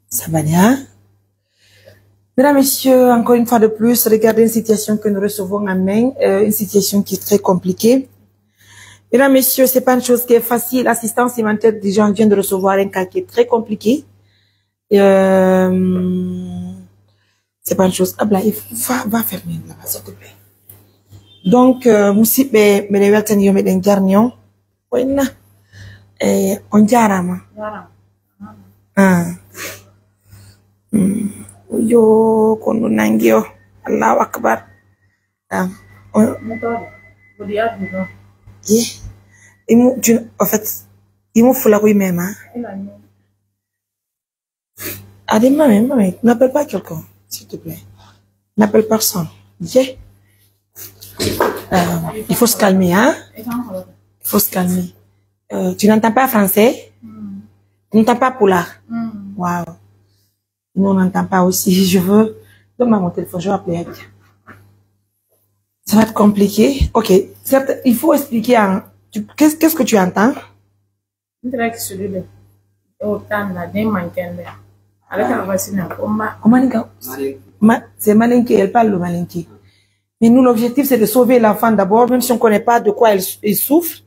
Ça va bien. Mesdames, Messieurs, encore une fois de plus, regardez une situation que nous recevons en main, une situation qui est très compliquée. Mesdames, Messieurs, c'est pas une chose qui est facile. L'assistance humanitaire des gens vient de recevoir un cas qui est très compliqué. C'est pas une chose. Ah, là, va fermer là-bas, s'il te plaît. Donc, musibe me le weltani yo me den jarnion. Wayna. On jarama. Yo kono nangio. Allahu akbar. En fait, il me faut la oui même. Maman, n'appelle pas quelqu'un, s'il te plaît. N'appelle personne. Yeah. Il faut se calmer, hein? Il faut se calmer. Tu n'entends pas français? Tu n'entends pas polar? Waouh. Nous, on n'entend pas aussi. Je veux... Donne-moi mon téléphone, je vais appeler Hadia. Ça va être compliqué. Ok. Certes, il faut expliquer en... Qu'est-ce que tu entends? C'est malinqué, elle parle le malinqué. Mais nous, l'objectif, c'est de sauver l'enfant d'abord, même si on ne connaît pas de quoi il souffre.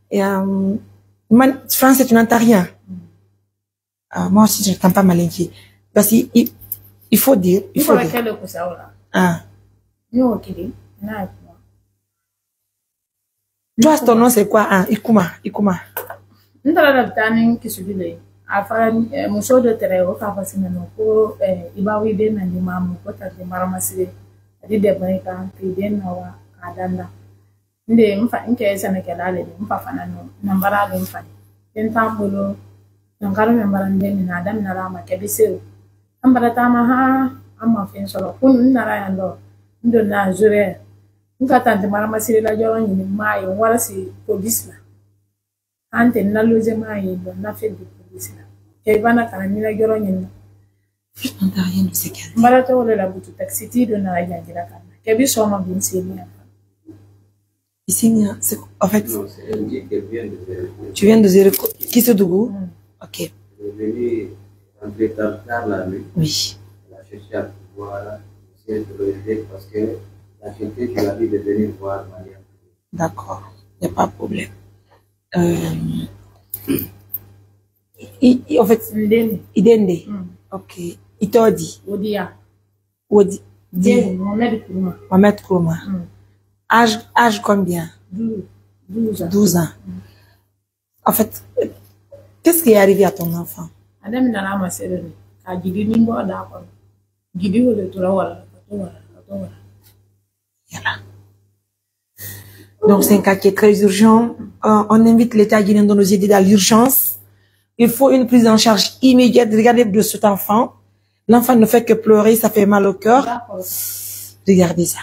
Et, français, tu n'entends rien. Moi aussi, je n'entends pas malinqué. Parce qu'il faut dire. Il faut dire. Toi, ton nom, c'est quoi? Ikuma. Afara muso de tere o ka fasina no ko ibawi de na ni mamu ko ta de maramasire adi de bai ka ti de na wa adanda nde mfa nke sana ke dale de mfa fana no nambara de mfa den tambolo nangaro nambara de ni na dan na rama ke biseru ambara tama ha amma fen solo kun na ra yando ndo na jure nka ta de maramasire la joro ni mai wala si police la ante na loje mai do na fe de je n'entends rien de ce qu'elle dit. En fait, tu viens de dire qui se Dougou? Ok. Elle est venue entrer tard la nuit. Oui. Elle a cherché à pouvoir essayer de l'aider parce que la cherché qui l'a dit de venir voir Maria. D'accord, il n'y a pas de problème. En fait, Idende. Ok. Il t'a dit. Odi. Mohamed Kourma. Âge combien? 12 ans. En fait, qu'est-ce qui est arrivé à ton enfant? Donc, c'est un cas qui est très urgent. On invite l'État guinéen de nous aider dans l'urgence. Il faut une prise en charge immédiate. Regardez de cet enfant. L'enfant ne fait que pleurer, ça fait mal au cœur. Regardez ça.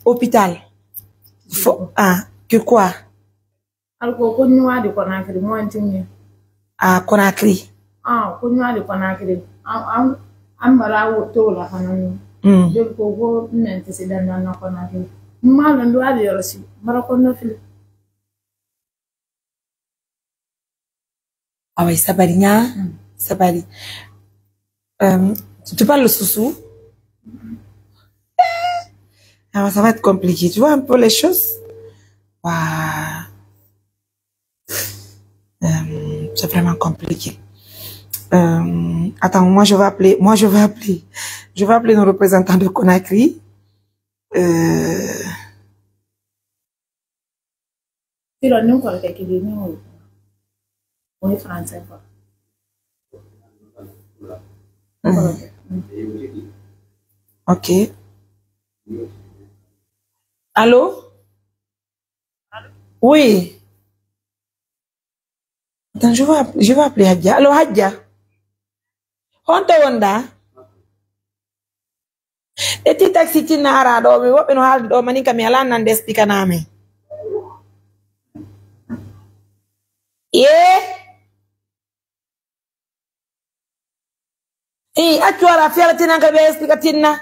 Hôpital. Que quoi? À Conakry. Ah oui, Sabarina. Sabari. Tu parles le soussou? Alors, ça va être compliqué. Tu vois un peu les choses? Waouh. C'est vraiment compliqué. Attends, moi je vais appeler nos représentants de Conakry. Ok. Allô? Oui. Attends, je vais appeler Hadia. Allô, Hadia? Honte wonda? Eti taxi tina ara do mi wobe no halde do maninka mi ala nan des pikaname. Atu ara fiala tina ka be explica tina.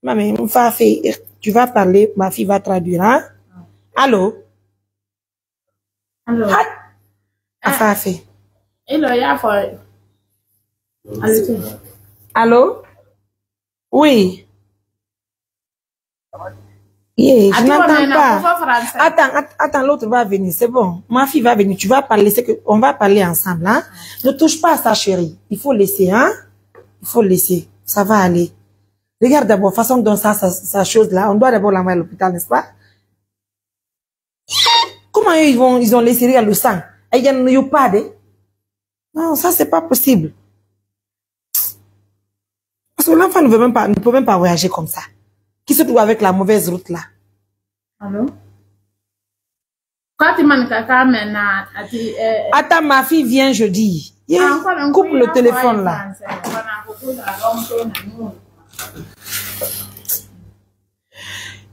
Maman, tu vas parler, ma fille va traduire, hein? Allô? Allô? Allô? Oui. Yeah, je n'entends pas. Attends, l'autre va venir, c'est bon. Ma fille va venir, tu vas parler, on va parler ensemble, hein. Ne touche pas à ça, chérie. Il faut laisser, hein. Il faut laisser. Ça va aller. Regarde d'abord, façon dont sa chose là, on doit d'abord l'envoyer à l'hôpital, n'est-ce pas? Comment ils ont laissé rire le sang? Et il n'y a pas de... Non, ça c'est pas possible. Parce que l'enfant ne peut même pas voyager comme ça. Qui se trouve avec la mauvaise route là? Allô? Quand tu m'as attends, ma fille vient jeudi. Yeah. Coupe le téléphone là.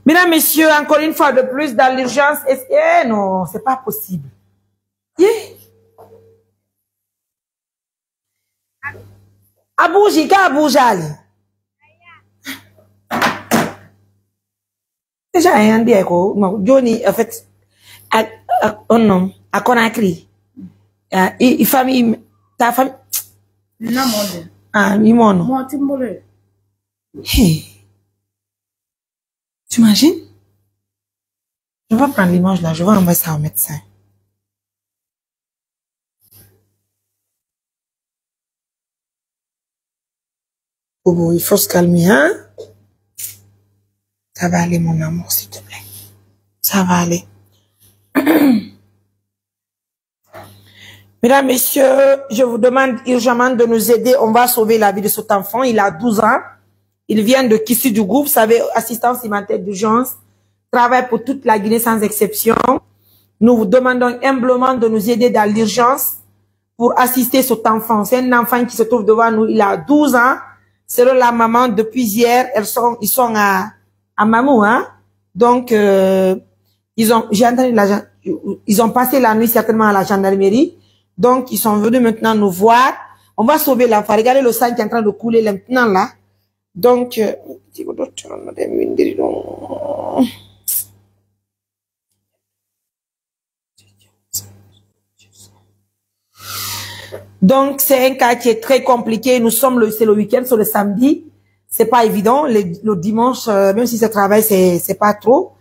Mesdames, messieurs, encore une fois de plus, dans l'urgence, non, c'est pas possible. Yeah. Abouji, Aboujali. Déjà, un dit, Johnny, en fait, non, à Conakry. Famille, ta famille. Non, mon tu imagines? Je vais prendre l'image là, je vais envoyer ça au médecin. Bobo, il faut se calmer, hein? Ça va aller, mon amour, s'il te plaît. Ça va aller. Mesdames, messieurs, je vous demande urgemment de nous aider. On va sauver la vie de cet enfant. Il a 12 ans. Il vient de Kissi du groupe, vous savez, assistance humanitaire d'urgence, travaille pour toute la Guinée sans exception. Nous vous demandons humblement de nous aider dans l'urgence pour assister cet enfant. C'est un enfant qui se trouve devant nous, il a 12 ans. Selon la maman, depuis hier, ils sont à Mamou, hein. Donc, ils ont passé la nuit certainement à la gendarmerie. Donc, ils sont venus maintenant nous voir. On va sauver l'enfant. Regardez le sang qui est en train de couler maintenant là. Donc, c'est un cas qui est très compliqué. C'est le week-end, c'est le samedi. C'est pas évident. Le dimanche, même si c'est travail, c'est pas trop.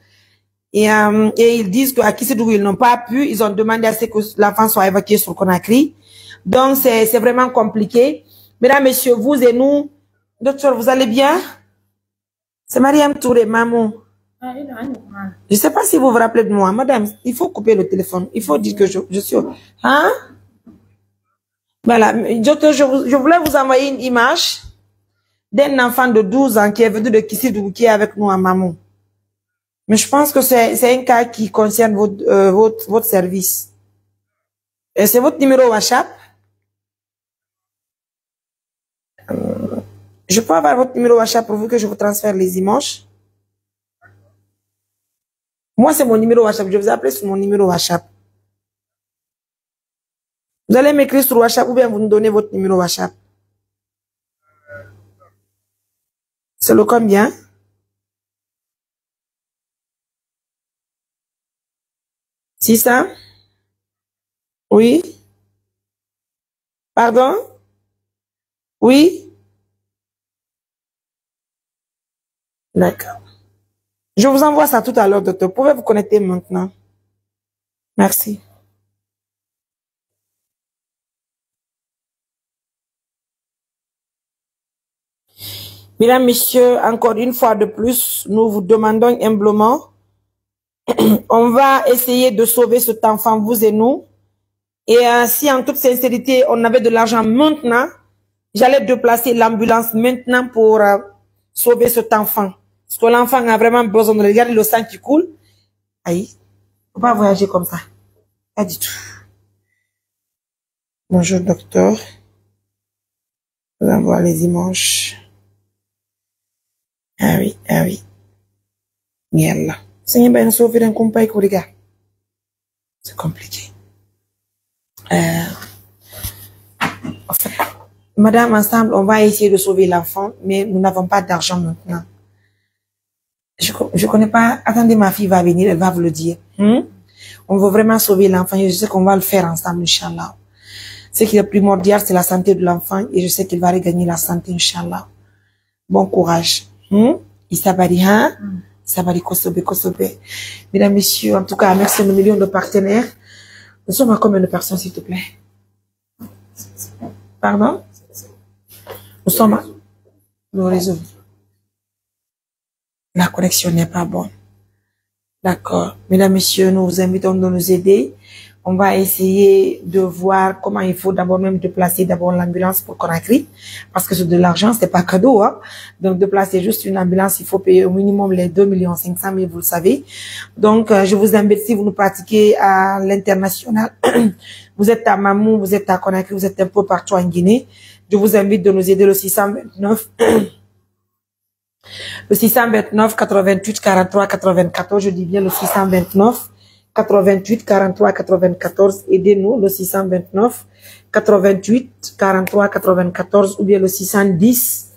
Et ils disent qu'à Kissidou, ils n'ont pas pu. Ils ont demandé à ce que l'enfant soit évacué sur Conakry. Donc, c'est vraiment compliqué. Mesdames, messieurs, vous et nous, docteur, vous allez bien? C'est Mariam Touré, maman. Je ne sais pas si vous vous rappelez de moi. Madame, il faut couper le téléphone. Il faut dire que je suis... Hein? Voilà. Docteur, je voulais vous envoyer une image d'un enfant de 12 ans qui est venu de Kissidou, qui est avec nous à Mamou. Mais je pense que c'est un cas qui concerne votre service. C'est votre numéro WhatsApp? Je peux avoir votre numéro WhatsApp pour vous que je vous transfère les images? Moi, c'est mon numéro WhatsApp. Je vous appelle sur mon numéro WhatsApp. Vous allez m'écrire sur WhatsApp ou bien vous nous donnez votre numéro WhatsApp. C'est le combien? C'est ça? Oui? Pardon? Oui? D'accord. Je vous envoie ça tout à l'heure, docteur. Vous pouvez vous connecter maintenant. Merci. Mesdames, messieurs, encore une fois de plus, nous vous demandons humblement, on va essayer de sauver cet enfant, vous et nous. Et si en toute sincérité, on avait de l'argent maintenant, j'allais déplacer l'ambulance maintenant pour sauver cet enfant. Parce que l'enfant a vraiment besoin de regarder le sang qui coule. Aïe, faut pas voyager comme ça. Pas du tout. Bonjour, docteur. Je vous envoie les images. Ah oui, ah oui. Yalla. C'est bien sauver un compagnie qu'on regarde. C'est compliqué. En fait, madame, ensemble, on va essayer de sauver l'enfant, mais nous n'avons pas d'argent maintenant. Je connais pas. Attendez, ma fille va venir, elle va vous le dire. On veut vraiment sauver l'enfant et je sais qu'on va le faire ensemble, Inch'Allah. Ce qui est primordial, c'est la santé de l'enfant et je sais qu'il va regagner la santé, Inch'Allah. Bon courage. Isabari, hein? Isabari Kosobe, Kosobe. Mesdames, messieurs, en tout cas, merci à nos millions de partenaires. Nous sommes à combien de personnes, s'il te plaît? Pardon? Nous sommes à le réseau. La connexion n'est pas bonne. D'accord. Mesdames, messieurs, nous vous invitons à nous aider. On va essayer de voir comment il faut d'abord même déplacer d'abord l'ambulance pour Conakry. Parce que c'est de l'argent, c'est pas cadeau, hein. Donc, déplacer juste une ambulance, il faut payer au minimum les 2,5 millions, vous le savez. Donc, je vous invite, si vous nous pratiquez à l'international, vous êtes à Mamou, vous êtes à Conakry, vous êtes un peu partout en Guinée. Je vous invite de nous aider le 629. Le 629 88 43 94, je dis bien le 629 88 43 94. Aidez-nous, le 629 88 43 94 ou bien le 610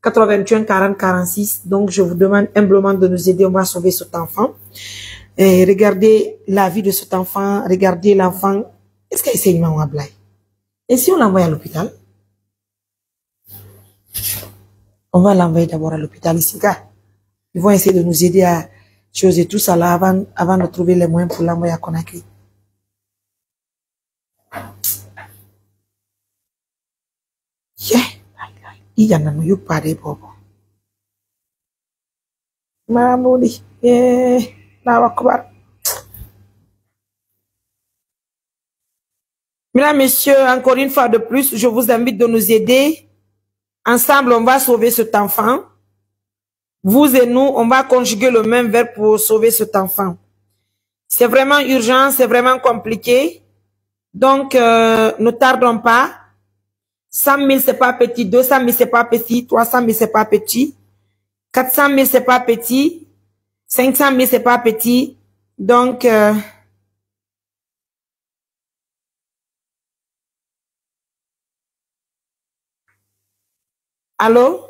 81 40 46. Donc, je vous demande humblement de nous aider. On va sauver cet enfant. Et regardez la vie de cet enfant. Regardez l'enfant. Est-ce qu'il y a enseignement à Blaye? Et si on l'envoie à l'hôpital? On va l'envoyer d'abord à l'hôpital ici, gars. Ils vont essayer de nous aider à choisir tout ça là avant de trouver les moyens pour l'envoyer à Conakry. Yeah. Il y en a nous pas de bobo. Mamoudi. Yeah. Mesdames, messieurs, encore une fois de plus, je vous invite de nous aider. Ensemble, on va sauver cet enfant. Vous et nous, on va conjuguer le même verbe pour sauver cet enfant. C'est vraiment urgent, c'est vraiment compliqué. Donc, ne tardons pas. 100 000, c'est pas petit. 200 000, c'est pas petit. 300 000, c'est pas petit. 400 000, c'est pas petit. 500 000, c'est pas petit. Donc, allô?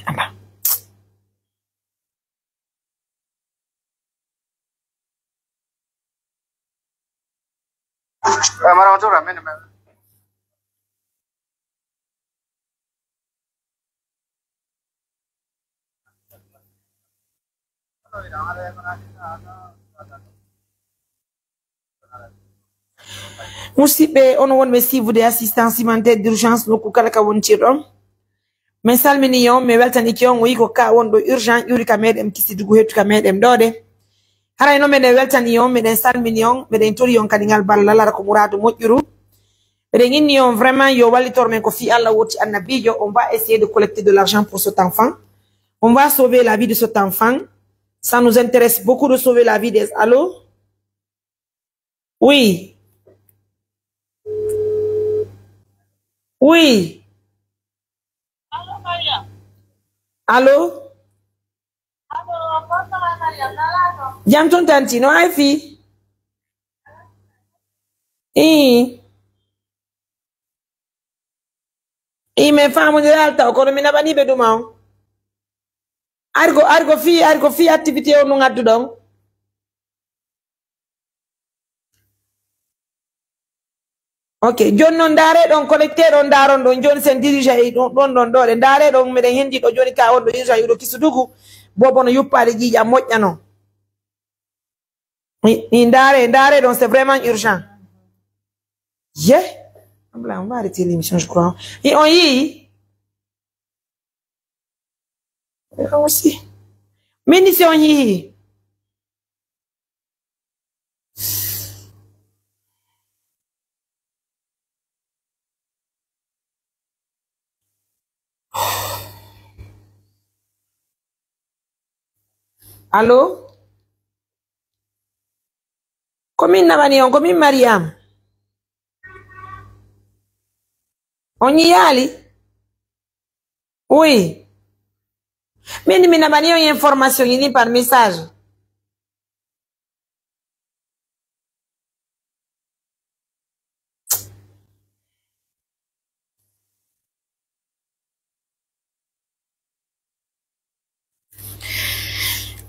Ah. Musibe ono won me si vous de assistance humanitaire d'urgence no ku kala ka won ci dom mais salmini yon me weltani ki on wi ko ka won do urgent yuri ka medem kisi dugu hetu ka medem dode haray no me de weltani yon me den salmini yon me den tori yon kadingal balla la ko muradu mojuru me den inni yon vraiment yo wali tormen ko fi Allah woti annabijo. On va essayer de collecter de l'argent pour cet enfant. On va sauver la vie de cet enfant. Ça nous intéresse beaucoup de sauver la vie des... Allô? Oui. Oui. Allô, Maria. Allô? Jam ton tanti no ay fi. Me famu de alta ko mi na bani be duma. Argo fi activité o no ngaddu don. Ok, jon non dare don collecter don daron don jon sen dirige don do de dare don me den hendi do joni ka on do dirige yudo kisudugu bobo no yuppade jija mojja non. Ni dare donc c'est vraiment urgent. Yeah. On va arrêter l'émission, je crois. Et on y aussi. Mais si on y allô? Combien nabani on combien Mariam? On y allait? Oui. Mais ni nabani on y information ni par message.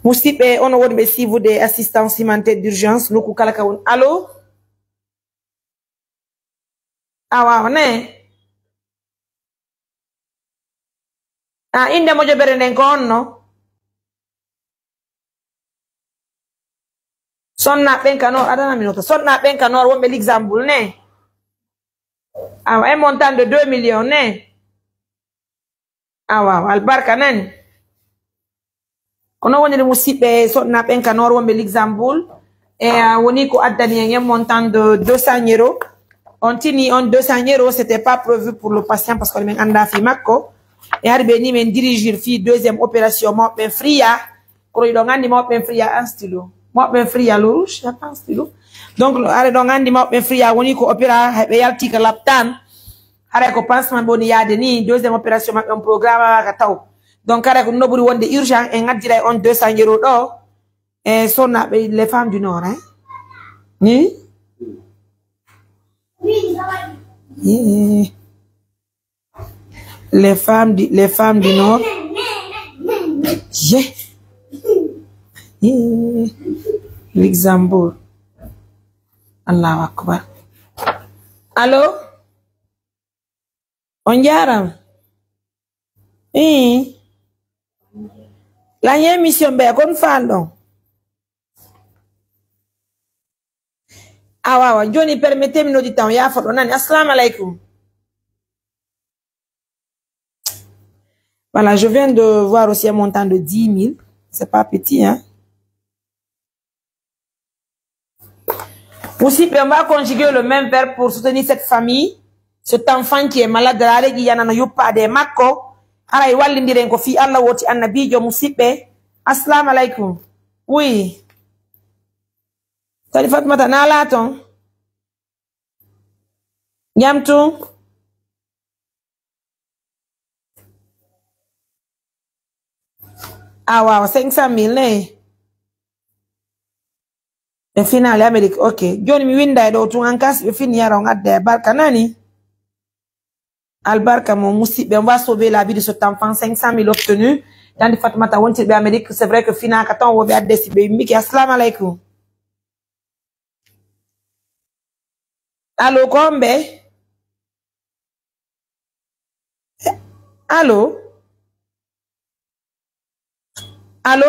Moussipe, on a si vous des assistants cimentaires d'urgence, nous kala allô? Ah ouais, on est. Ah, inde mo jobere nden ko onno. Sonna ben kanor adana minuto. Sonna ben kanor wonbe l'exemple ne. Ah, un montant de 2 millions ne. Ah wow, albarka nani. Kono woni musibe sonna ben kanor wonbe l'exemple et woni ko addani un montant de 200 euros. On tini on 200 euros, c'était pas prévu pour le patient parce qu'on men anda fi makko. Et arbeni men diriger fi deuxième opération mo ben fria. Ko do ngandi mo ben fria en stylo. Mo ben fria lo rouge, ya pas stylo. Donc are do ngandi mo ben fria woni ko opéra be yalti ka laptan. Are ko pansement boni yade ni deuxième opération ma un programme ka taw. Donc are ko noburi wonde urgent en ngadira on 200 euros do. Et sonna be les femmes du nord hein. Ni yeah. Les femmes du nord. Yeah. Yeah. Luxembourg. Allahu Akbar. Allô? On yaram. La émission be kon fallon. Ah ouais, Johnny, permettez-moi de temps. Ya foto nani. Assalamu alaikum. Voilà, je viens de voir aussi un montant de 10 000. C'est pas petit, hein. Aussi, on va conjuguer le même verbe pour soutenir cette famille. Cet enfant qui est malade, il y en a eu pas de mako. Alors, il va l'indirer qu'on fit Allah woti annabi jo musibe. Assalamu alaikum. Oui. Tali Fatma ta na laton. Nyamtu. Ah wow, 500 000 ne. Le final Amérique, ok. Johnny mi winda do tu ankas le fin yara on adde barka nani. Albarka mon musibe, on va sauver la vie de cet enfant. 500 000 obtenus. Dans le Fatma ta wonti be Amérique, c'est vrai que final katon wo be adde si be miki. Assalamu alaikum. Allô, Kombe? Allô? Allô?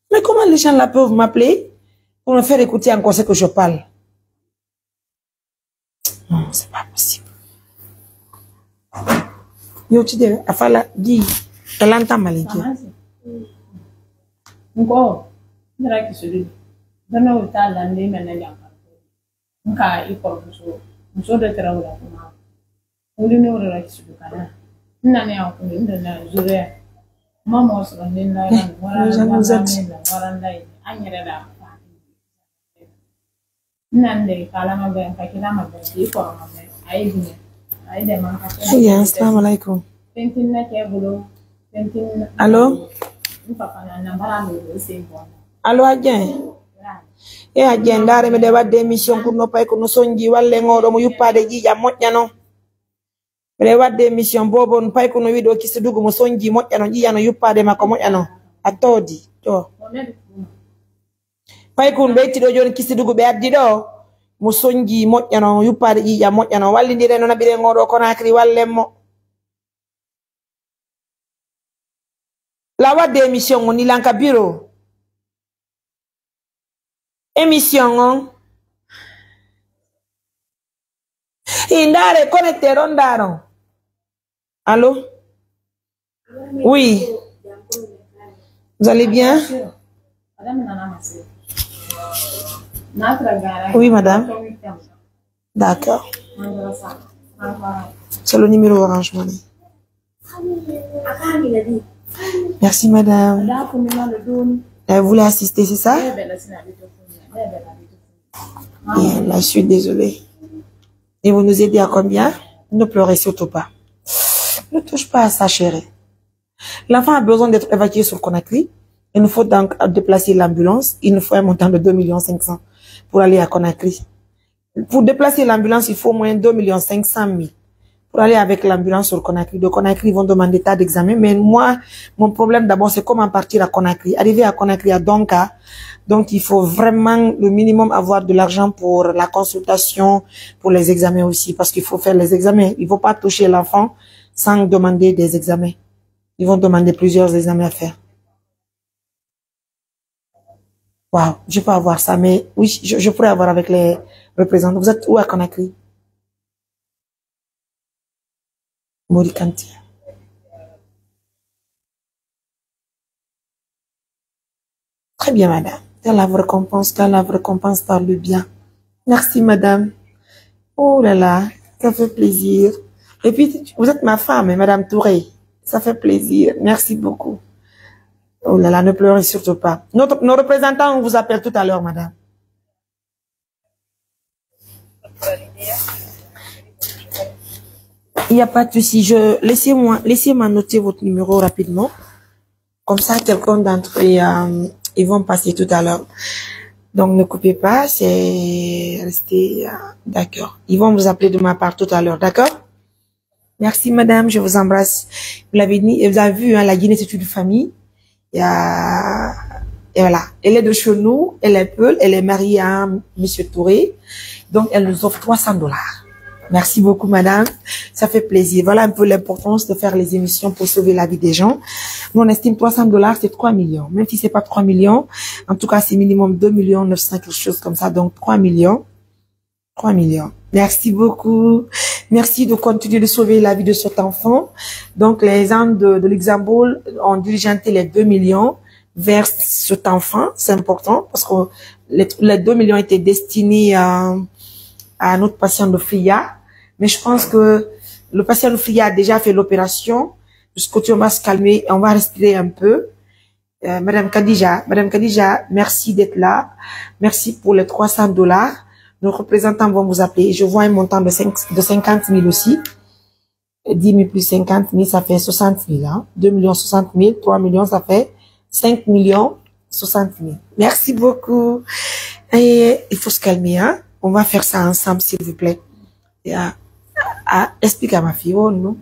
Mais comment les gens là peuvent m'appeler pour me faire écouter encore ce que je parle? Non, c'est pas possible. Yo, tu dis, afala, dis, elle entend malinki. Ngo, nira kisudi. Dono utala ndi menenya. Nka iko muso de trawula kuma. Uli ne ora kisudi kana. Nane ya ko ndana zure. Mama osro ndina ran waranda anyere da. Nande kala mabe kakila mabe iko mabe aidine. Aide manka. Ya, assalamu alaikum. Pentina ke bulo. Pentina. Allô? Papa na nambara no sebo. Allô Adjen? E Adjen dare me de wadde émission pour no pay ko no sonji walle ngodo mo yuppade jija moƴƴano. Me wadde émission bobo no pay ko no wido kisudugo mo sonji moƴƴano jija no yuppade makko moƴƴano. A todi to. Pay ko be tido joni kisudugo be addi do mo sonji moƴƴano yuppade jija moƴƴano wallindire no nabire ngodo Conakry walle mo. La wadde émission on ilanka bureau. Émission on. Indare connecté rondaro. Allô? Oui. Vous allez bien? Oui, madame. D'accord. C'est le numéro Orange Money. Merci, madame. Elle voulait assister, c'est ça? Et là, je suis désolée. Et vous nous aidez à combien? Ne pleurez surtout pas. Ne touche pas à ça, chérie. L'enfant a besoin d'être évacué sur Conakry. Il nous faut donc déplacer l'ambulance. Il nous faut un montant de 2 500 000 pour aller à Conakry. Pour déplacer l'ambulance, il faut au moins 2 500 000. pour aller avec l'ambulance sur Conakry. De Conakry, ils vont demander tas d'examens. Mais moi, mon problème d'abord, c'est comment partir à Conakry. Arriver à Conakry, à Donka. Donc, il faut vraiment le minimum avoir de l'argent pour la consultation, pour les examens aussi. Parce qu'il faut faire les examens. Il ne faut pas toucher l'enfant sans demander des examens. Ils vont demander plusieurs examens à faire. Waouh, je peux avoir ça, mais oui, je pourrais avoir avec les représentants. Vous êtes où à Conakry? Morikanti. Très bien, madame. Allah vous récompense, Allah vous récompense par le bien. Merci, madame. Oh là là, ça fait plaisir. Et puis, vous êtes ma femme, hein, madame Touré. Ça fait plaisir. Merci beaucoup. Oh là là, ne pleurez surtout pas. Nos représentants, on vous appelle tout à l'heure, madame. Il n'y a pas de souci. Laissez-moi noter votre numéro rapidement. Comme ça, quelqu'un d'entre eux, ils vont passer tout à l'heure. Donc, ne coupez pas, c'est restez d'accord. Ils vont vous appeler de ma part tout à l'heure, d'accord? Merci, madame, je vous embrasse. Vous l'avez dit, vous avez vu, hein, la Guinée, c'est une famille. Et voilà, elle est de chez nous, elle est Peul, elle est mariée à monsieur Touré. Donc, elle nous offre $300. Merci beaucoup, madame. Ça fait plaisir. Voilà un peu l'importance de faire les émissions pour sauver la vie des gens. Nous, on estime $300, c'est 3 millions. Même si c'est pas 3 millions, en tout cas, c'est minimum 2,9 millions, quelque chose comme ça. Donc, 3 millions. 3 millions. Merci beaucoup. Merci de continuer de sauver la vie de cet enfant. Donc, les gens de Luxembourg ont diligenté les 2 millions vers cet enfant. C'est important parce que les 2 millions étaient destinés à notre patient de FIA. Mais je pense que le patient de FIA a déjà fait l'opération. De ce côté, on va se calmer et on va respirer un peu. Madame Khadija, merci d'être là. Merci pour les $300. Nos représentants vont vous appeler. Je vois un montant de 50 000 aussi. 10 000 plus 50 000, ça fait 60 000. Hein? 2 millions 60 000, 3 millions, ça fait 5 millions 60 000. Merci beaucoup. Et il faut se calmer. Hein? On va faire ça ensemble, s'il vous plaît. Explique à ma fille. Oh non.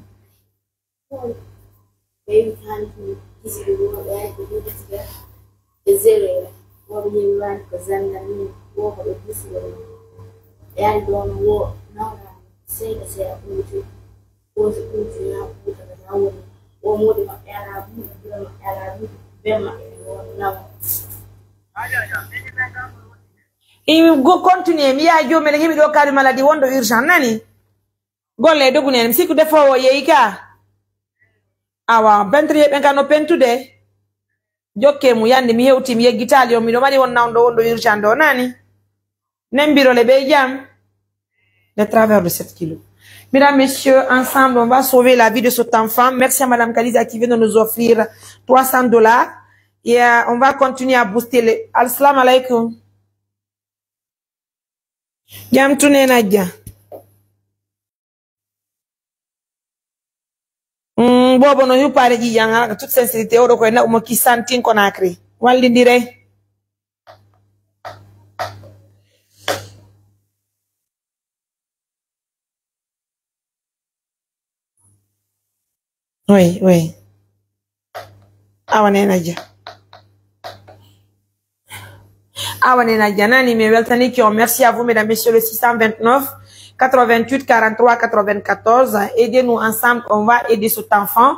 Go continue mi ya jo mele himi do kadi maladi wondo urgent nani golle dogu nen siku defo wo yeika awa bentre ben kano pentude jokke mu yande mi hewti mi yeggitali o mi do mari wondo urgent do nani nembiro le be jam de travers de 7 kilos. Mesdames, messieurs, ensemble, on va sauver la vie de cet enfant. Merci à Madame Khadija qui vient de nous offrir $300. Et on va continuer à booster les... Assalamu alaikum. Jam tune nadja. Bobo no yu pare ji janga toute sincérité o do ko na mo ki santin Conakry. Walli dire. Oui, oui. Awane nadja. Awane nadja nani me weltani ki on merci à vous mesdames messieurs le 629 88 43 94. Aidez-nous ensemble, on va aider cet enfant.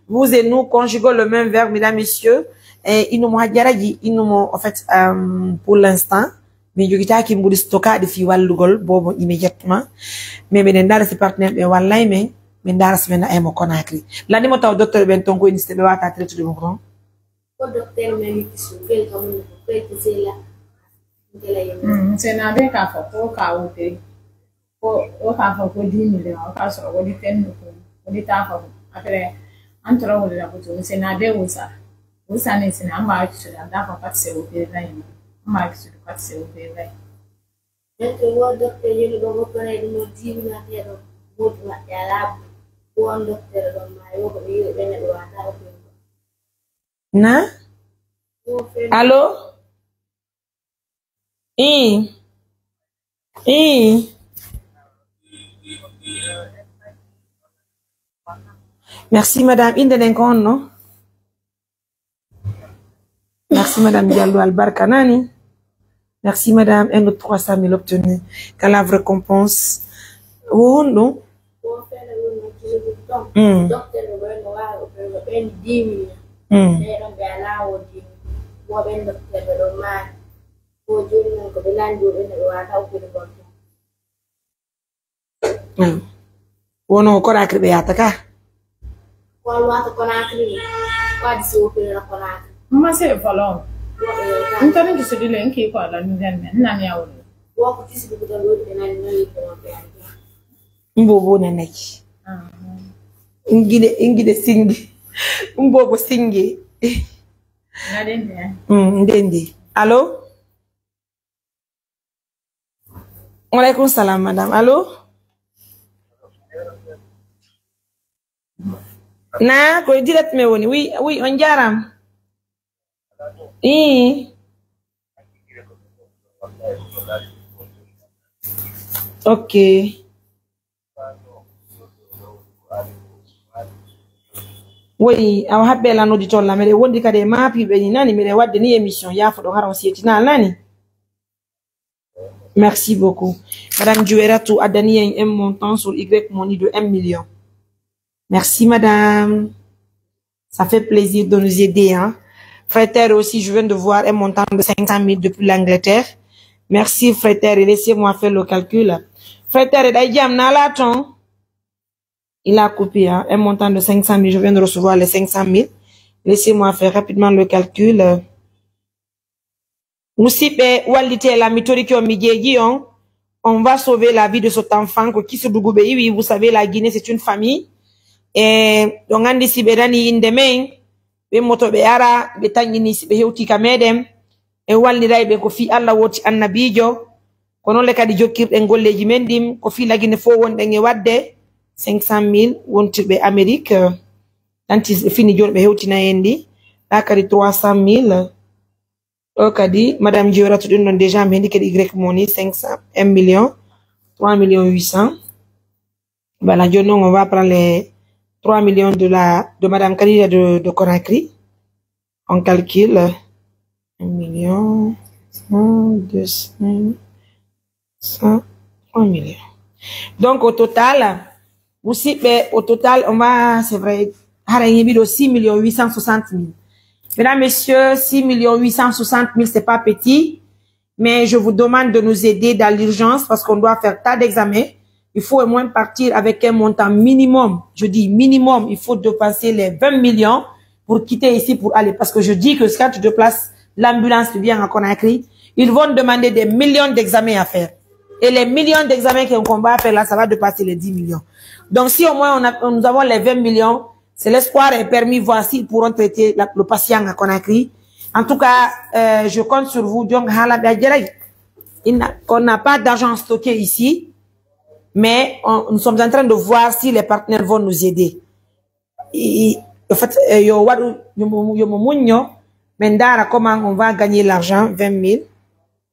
Vous et nous conjuguons le même verbe, mesdames, messieurs. Et il nous m'a dit, en fait, pour l'instant, mais je dis qu'il me dit stocker des filles walugol, bon, immédiatement. Mais dans ses partenaires, mais wallahi, mais dans ce moment, mon Conakry. L'année, mon docteur Benton, quoi, il s'est pas à traiter de mon grand. Le docteur m'a dit que comme c'est là. C'est un peu qu'à faire, qu'à ôter. O ka fa ko 10 millions o ka so o di 10 o di ta fa après entre o la ko se na de usa ne se na ma ki so da fa pat se o de vai ma ki so pat se o de vai donc o docteur yelo do ko ne no 10 millions de do mo ma ya la o docteur do ma yo ko yo be ne do ata o na allô Merci, madame. Indenenko, non? Merci, madame Diallo Albarkanani. Merci, madame. Un autre 300 000 obtenus. Quelle la récompense? Oh, non? Wono Conakry be ataka. Mama say follow. Intani to the link ko ala nden nani yawo. Mbobo neneki. Ingide singi. Mbobo singi. Nadende. Ndende. Allô? Wa alaykoum salam madame. Allô? Na ko direct me woni. Oui, oui, on jaram. Ok. Oui, aw habbe la auditeur la mere wondi kade mapi be ni nani mere wadde ni émission ya fodo haron sietina nani. Merci beaucoup. Madame Djoueratou a donné un montant sur Y Money de 1 million. Merci madame. Ça fait plaisir de nous aider hein. Frère aussi, je viens de voir un montant de 500 000 depuis l'Angleterre. Merci frère, laissez-moi faire le calcul. Frère, il a coupé hein, un montant de 500 000. Je viens de recevoir les 500 000. Laissez-moi faire rapidement le calcul. On va sauver la vie de cet enfant. Oui, vous savez, la Guinée, c'est une famille. Et donc, on dit be moto be ara be tangini be hewti ka medem e walliray be ko fi Allah woti annabijo kono le kadi jokkirde golleji mendim ko fi lagine fo wonde e wadde 500 000 wonti be Amerique tanti fini jor be hewti na endi da kadi 300 000 o kadi madame Djoueratou dun non déjà me ndi kadi Y Money 500 1 million 3 millions 800 voilà je non on va prendre les 3 millions de madame Kadija de Conakry. On calcule 1 million, 100, 200, 100, 3 millions. Donc au total, aussi, au total, on va, c'est vrai, 6 860 000. Mesdames, messieurs, 6 860 000, c'est pas petit, mais je vous demande de nous aider dans l'urgence parce qu'on doit faire tas d'examens. Il faut au moins partir avec un montant minimum. Je dis minimum, il faut dépasser les 20 millions pour quitter ici pour aller. Parce que je dis que quand tu déplaces l'ambulance, tu viens à Conakry, ils vont demander des millions d'examens à faire. Et les millions d'examens qu'on va faire là, ça va dépasser les 10 millions. Donc si au moins nous avons les 20 millions, c'est l'espoir est permis, voici, ils pourront traiter le patient à Conakry. En tout cas, je compte sur vous. Donc, on n'a pas d'argent stocké ici. Mais nous sommes en train de voir si les partenaires vont nous aider. En fait, comment on va gagner l'argent, 20 000.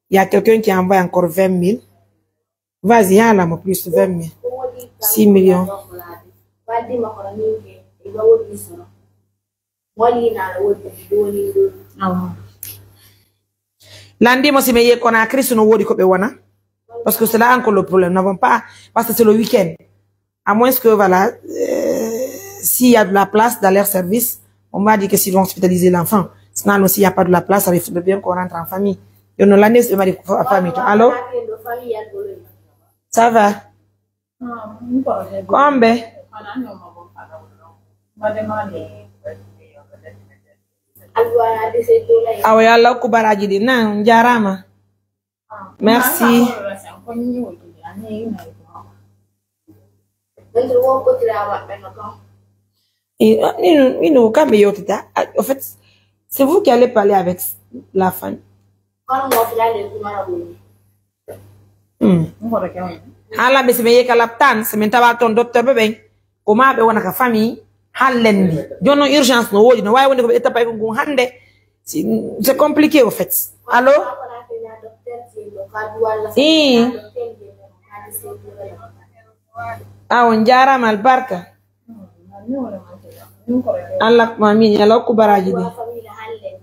Il y a quelqu'un qui envoie encore 20 000. Vas-y, là, plus 20 000. 6 millions. Lundi, moi, si me Conakry, si nous voulons wana. Parce que c'est là encore le problème. Nous n'avons pas, parce que c'est le week-end. À moins que, voilà, s'il y a de la place dans leur service, on va dire que s'ils vont hospitaliser l'enfant. Sinon, s'il n'y a pas de la place, ça risque de bien qu'on rentre en famille. Et nous, l'année, c'est ma famille. Allô? Ça va? Combien? Ah oui, Allah kubaraji di na jarama. Merci. En fait, c'est vous qui allez parler avec la femme. Hala be sebe kalaptan semen tabaton docteur bebe ko ma be wona ka famille hallendi jono urgence no wodi no way wonde ko be étape ko hande c'est compliqué au fait. Allô? Ah, on jarama albarka. Allah mami ya lokku baraji de famille halle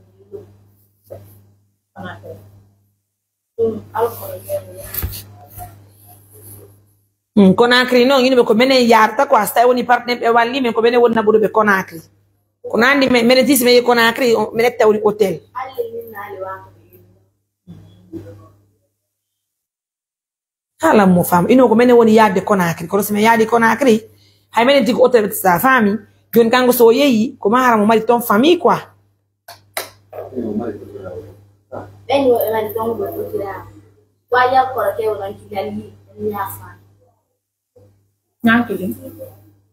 Conakry no ngini be ko menen yarta ko asta woni partner be walli men ko menen wonna budo be Conakry ko nandi menen tisi me Conakry menen tawri hotel halle min nali wa hala mo fam ino ko menen woni yadde Conakry ko so me yadi Conakry hay menen tigi hotel be sa fami jon kango so yeyi ko ma haramo mari ton famille quoi ben yo mari ton go tira waya ko ke won kidali ni afa Nyakili.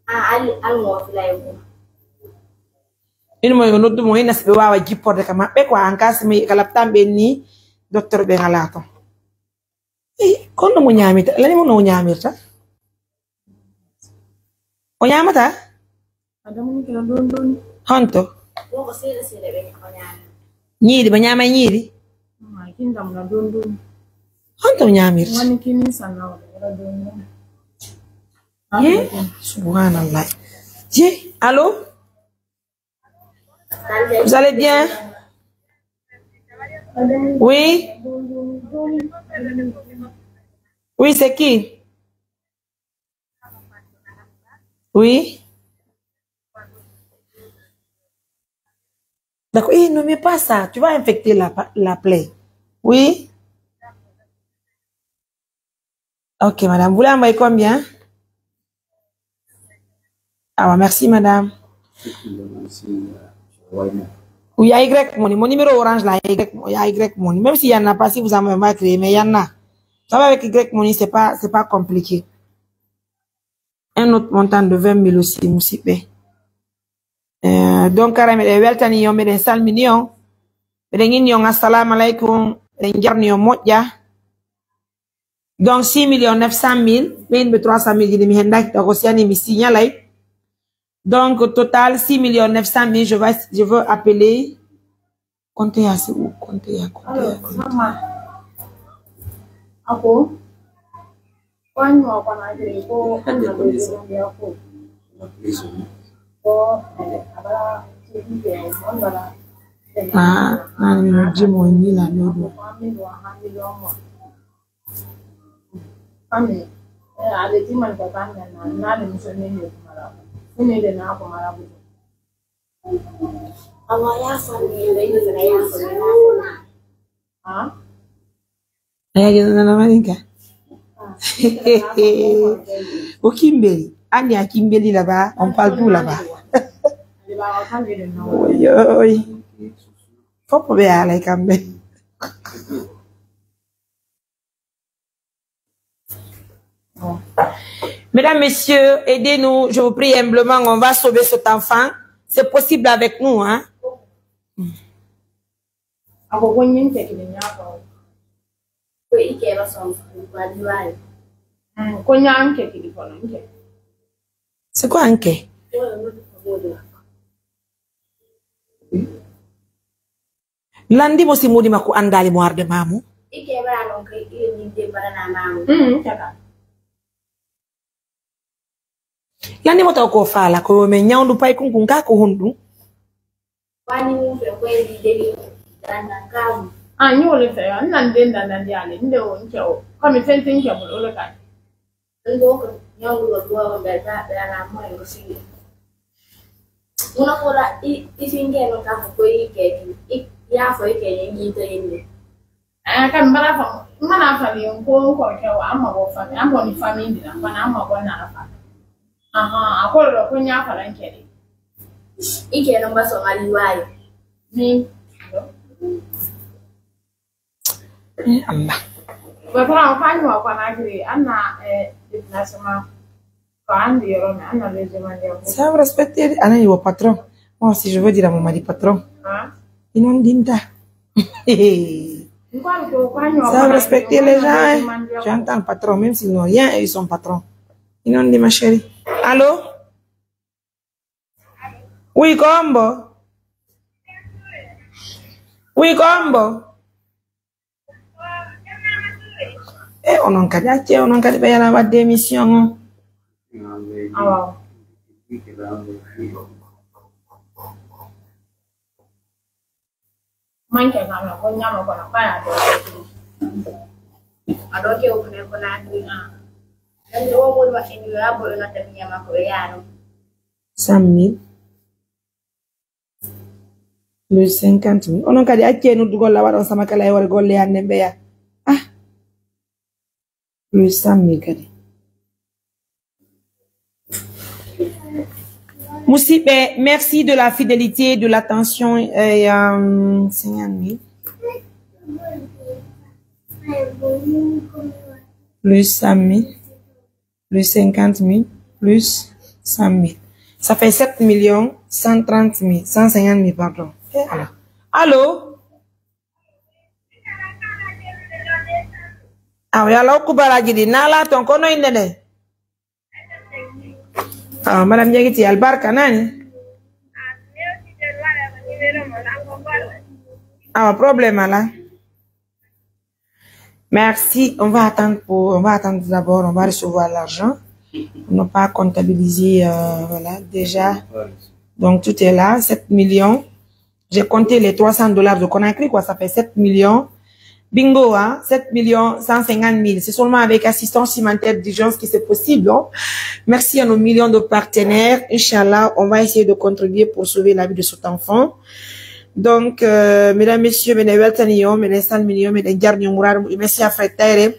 al mo filay ko ino mo noddu mo hinas be wawa jipporde kama be ko an kasmi kala tambe ni docteur be ngalato kono mo nyamita lani mo no nyamirta o nyamata Adamu ni kila don. honto ko sele be ko nyama nyiri ba nyama nyiri Ma kindam na don. honto nyamirta Wani kini sana wala don. Subhanallah. Tiens, allô? Vous allez bien? Oui? Oui, c'est qui? Oui? D'accord. Ne mets pas ça. Tu vas infecter la plaie. Oui? Ok, madame. Vous voulez envoyer combien? Ah, merci, madame. Oui, il y a Y Money. Mon numéro orange, là, il y a Y Money. Même s'il n'y en a pas, si vous en avez pas créé, mais il y en a. Ça va avec Y Money, c'est pas compliqué. Un autre montant de 20 000 aussi, Moussipé. Donc, carrément, les weltani yon, mais sal millions. Mais les yon, assalamu alaikum, les jarni yon modja. Donc, 6 900 000, mais 300 000, il y a des gens qui ont signalé. Donc, au total, 6 900 000, je veux appeler. Comptez à ce où? Comptez à. Mama. Ako. Kwani wa kana gire ko kana ya ko. Ko abara tibi on bala. Ah, nani mjimo ni la nodo. Ami. Ale ti man ka kan na le musone ni kumara. Ni de na kumara bu. awa ya famille be ni na ya famille Ah? Aya gina na maninka. Au Kimbeli. Ani à Kimbeli là-bas, on parle tout là-bas. Oui. Faut pas bien aller quand même. Mesdames, messieurs, aidez-nous, je vous prie humblement, on va sauver cet enfant. C'est possible avec nous, hein? Ako gonyin ke kinya ko. ko ike ba son ko diwali Ko nyanke kidi ko nanke. C'est quoi un quai? Landi mo si mudi maku andali mo arde mamu. ike ba non kai ni de barana mamu Kaka. Landi mo taw ko fala ko me nyawndu pay kunkun ka ko hundu. wani mu fe ko di de dana kamu Nyole fe nan den dan ale nde o nke o. Kami fentin ke mo ole kai. ndo ko nyangu wa duwa ba na mo yo si una kora ifinge no ka ko ike ya fo ike ni to inde Kan bara fa mana fa ni ko ke wa amma bo fa amma ni family na fa na amma bo na fa. Aha, akolo ko nya fa lan ke ike no ba so maliwai ni. Allah. Bapara kan wa kana gire anna déplacement ko andi yoro na anna le demande ko. Ça va respecter Anna au patron. Moi si je veux dire à mon mari patron. Ah. Ils n'ont dinta. Ça va respecter les gens. Hein? Tu entends le patron, même s'ils n'ont rien, ils sont patrons. Ils n'ont dit ma chérie. Allô? Oui, combo. Oui, combo. Eh, on a un cas de démission. Ah. manke kama ko nyama ko na kaya do ado ke o ne ko na ni dan do mo ba en yo abo na tan nyama ko yaano 100 000 plus 50 000 onon kadi acce no dugol la wadon sama kala e wore golle hande beya plus 100 000 kadi Moussibe, merci de la fidélité, de l'attention et 50 000 plus 100 000 plus 50 000 plus 100 000. Ça fait 7 130 000, 150 000, pardon. Voilà. Allô? Ah oui, alors, Koubara Gidi, Nala, ton kono indene. Ah, Madame Yagiti, Albarka, nani? Ah, problème, là. Merci. On va attendre d'abord, on va recevoir l'argent. On n'a pas comptabilisé, voilà, déjà. Donc, tout est là, 7 millions. J'ai compté les $300 de Conakry, quoi, ça fait 7 millions. Bingo, hein, 7 150 000. C'est seulement avec assistance cimentaire d'urgence que c'est possible, hein. Merci à nos millions de partenaires. Inch'Allah, on va essayer de contribuer pour sauver la vie de cet enfant. Donc, mesdames, messieurs, merci à Fred Taire.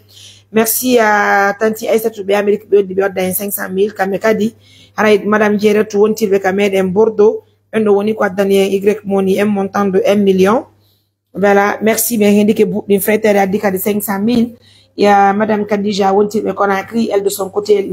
Merci à Tanti Aïssa Toubé, Amérique de 500 000, Kamekadi. Madame Djere, tout le monde en Bordeaux. Un de Woni Kwadanier, Y Money, un montant de 1 million. Voilà, merci, bien, indiqué, d'une frère Taire a dit qu'à 500 000. Il y a Madame Kadija, Conakry, elle de son côté,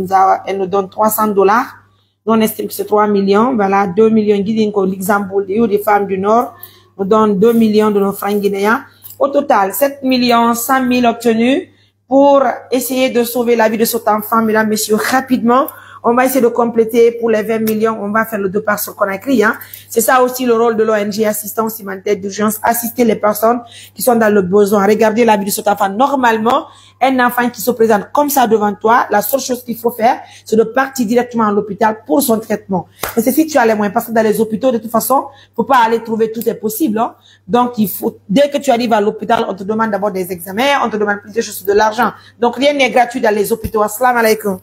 elle nous donne $300. Nous, on estime que c'est 3 millions. Voilà, 2 millions guinéens, l'exemple des femmes du Nord, nous donne 2 millions de nos francs guinéens. Au total, 7 100 000 obtenus pour essayer de sauver la vie de cet enfant, mesdames, messieurs, rapidement. On va essayer de compléter pour les 20 millions. On va faire le départ sur Conakry, hein. C'est ça aussi le rôle de l'ONG assistance humanitaire d'urgence, assister les personnes qui sont dans le besoin. Regardez la vie de cet enfant. Normalement, un enfant qui se présente comme ça devant toi, la seule chose qu'il faut faire, c'est de partir directement à l'hôpital pour son traitement. Mais c'est si tu as les moyens, parce que dans les hôpitaux, de toute façon, faut pas aller trouver tout est possible, hein. Donc, il faut, dès que tu arrives à l'hôpital, on te demande d'abord des examens, on te demande plusieurs choses, de l'argent. Donc, rien n'est gratuit dans les hôpitaux. Assalamu alaikum.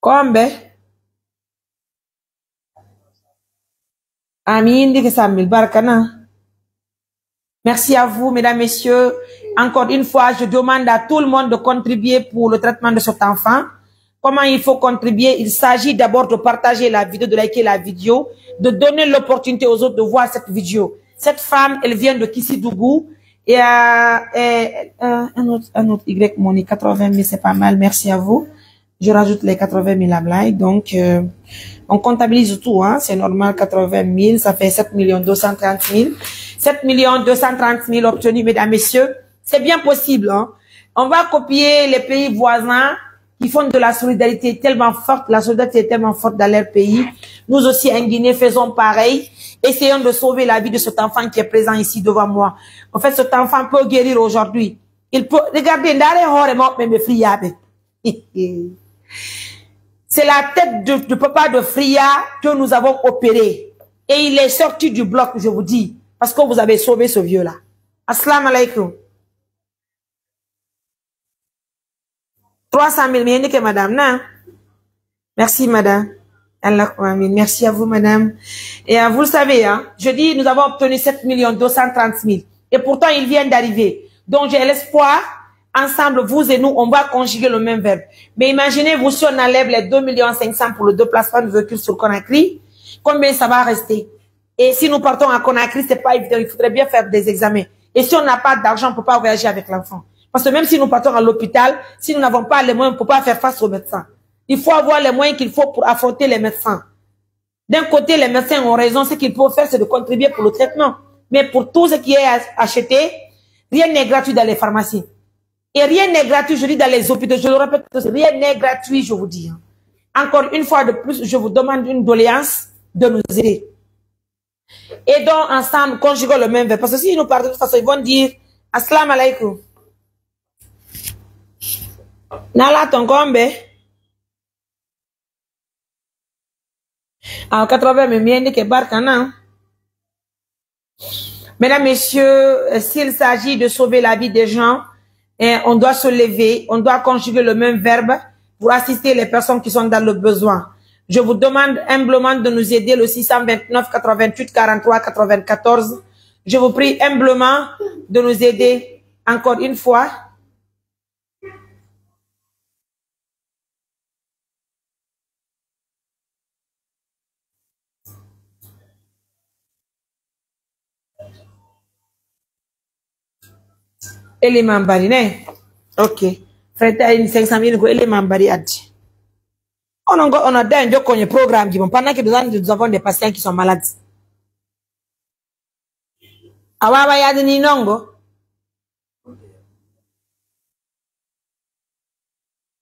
Kombe. Amin, dit que ça mille barkana. Merci à vous, mesdames, messieurs. Encore une fois, je demande à tout le monde de contribuer pour le traitement de cet enfant. Comment il faut contribuer? Il s'agit d'abord de partager la vidéo, de liker la vidéo, de donner l'opportunité aux autres de voir cette vidéo. Cette femme, elle vient de Kissidougou. Et un autre Y Money, 80 000, c'est pas mal. Merci à vous. Je rajoute les 80 000 à blague. Donc, on comptabilise tout, hein. C'est normal, 80 000, ça fait 7 230 000. 7 230 000 obtenus, mesdames, messieurs. C'est bien possible, hein. On va copier les pays voisins qui font de la solidarité tellement forte. La solidarité est tellement forte dans leur pays. Nous aussi, en Guinée, faisons pareil. Essayons de sauver la vie de cet enfant qui est présent ici devant moi. En fait, cet enfant peut guérir aujourd'hui. Il peut, regardez, c'est la tête de papa de Fria que nous avons opéré. Et il est sorti du bloc, je vous dis. Parce que vous avez sauvé ce vieux-là. Assalamu alaikum. 300 000, mais madame, non? Merci, madame. Allah, merci à vous, madame. Et vous le savez, hein, je dis, nous avons obtenu 7 230 000. Et pourtant, ils viennent d'arriver. Donc, j'ai l'espoir. Ensemble, vous et nous, on va conjuguer le même verbe. Mais imaginez-vous si on enlève les 2 500 000 pour le déplacement de véhicules sur Conakry, combien ça va rester? Et si nous partons à Conakry, c'est pas évident, il faudrait bien faire des examens. Et si on n'a pas d'argent, on peut pas voyager avec l'enfant. Parce que même si nous partons à l'hôpital, si nous n'avons pas les moyens, on peut pas faire face aux médecins. Il faut avoir les moyens qu'il faut pour affronter les médecins. D'un côté, les médecins ont raison, ce qu'il faut faire, c'est de contribuer pour le traitement. Mais pour tout ce qui est acheté, rien n'est gratuit dans les pharmacies. Et rien n'est gratuit, je dis, dans les hôpitaux. Je le répète, rien n'est gratuit, je vous dis. Encore une fois de plus, je vous demande une doléance de nous aider. Aidons ensemble, conjuguons le même verbe. Parce que si nous partons de toute façon, ils vont dire Assalamu alaikum. Nala ton combe. En 80, mais bien que barkana. Mesdames, Messieurs, s'il s'agit de sauver la vie des gens, on doit se lever, on doit conjuguer le même verbe pour assister les personnes qui sont dans le besoin. Je vous demande humblement de nous aider le 629 88 43 94. Je vous prie humblement de nous aider encore une fois. Élément bari, ok. Frère, 500 000 élément bari adji. On a un programme qui vont pendant que nous avons des patients qui sont malades. Awawa yadi ni nongo.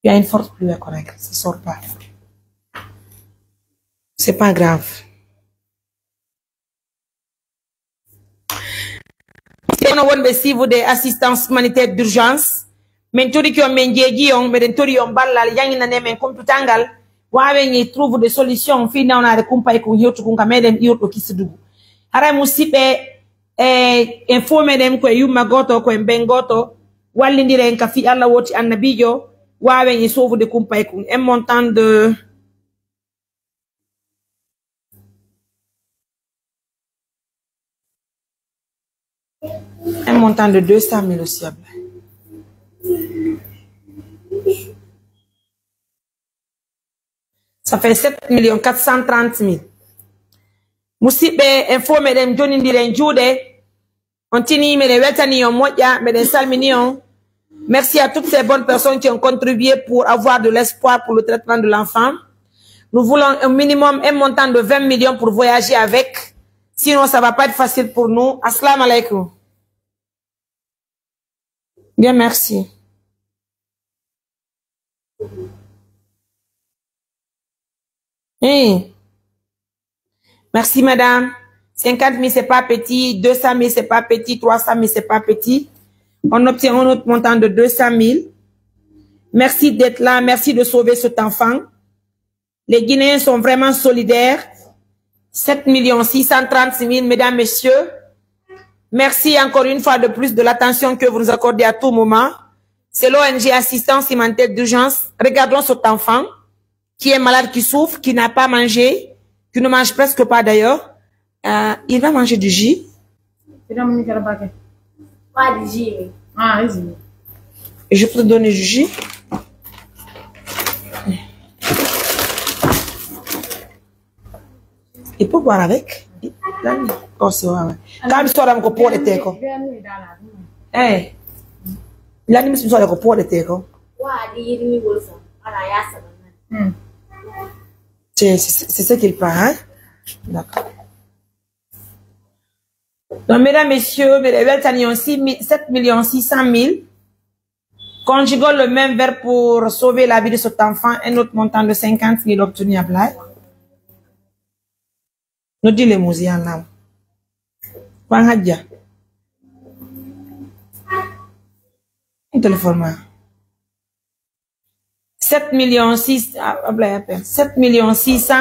Il y a une forte pluie correcte, ça sort pas. C'est pas grave. Si vous des assistances humanitaires d'urgence, mais tout qui ont mendié on mais tout yon balal yang na ne men computangal wawe ni trouve des solutions fi na on a kumpa ko yotu kunga medem yoto kisidugu ara musibe info medem ko yuma goto ko bengoto wallindire en ka fi alla woti annabijo wawe ni sauve de kumpa ko un montant de un montant de 200 000 aussi. Ça fait 7 430 000. Musibe info medem joni ndire njude. Ontini mede wetani on moya mede salmini on. Merci à toutes ces bonnes personnes qui ont contribué pour avoir de l'espoir pour le traitement de l'enfant. Nous voulons un minimum, un montant de 20 millions pour voyager avec. Sinon, ça va pas être facile pour nous. Assalamu alaikum. Bien, merci. Hey. Merci, madame. 50 000, c'est pas petit. 200 000, c'est pas petit. 300 000, c'est pas petit. On obtient un autre montant de 200 000. Merci d'être là. Merci de sauver cet enfant. Les Guinéens sont vraiment solidaires. 7 630 000, mesdames, messieurs. Merci encore une fois de plus de l'attention que vous nous accordez à tout moment. C'est l'ONG Assistance Humanitaire d'Urgence. Regardons cet enfant qui est malade, qui souffre, qui n'a pas mangé, qui ne mange presque pas d'ailleurs. Il va manger du jus. Pas du jus. Ah, vas-y. Je peux te donner du jus. Il peut boire avec. Oh, c'est vrai. Quand il sort avec le pot de thé, eh, il a mis sur le pot de thé. C'est ce qu'il parle, hein? D'accord. Donc, mesdames, messieurs, 7 600 000. Conjuguons le même verbe pour sauver la vie de cet enfant. Un autre montant de 50 000 obtenu à Blaye. Nous disons les mousiens là. Quand hadja. Un téléphone. 7 millions 6, 7 millions 600.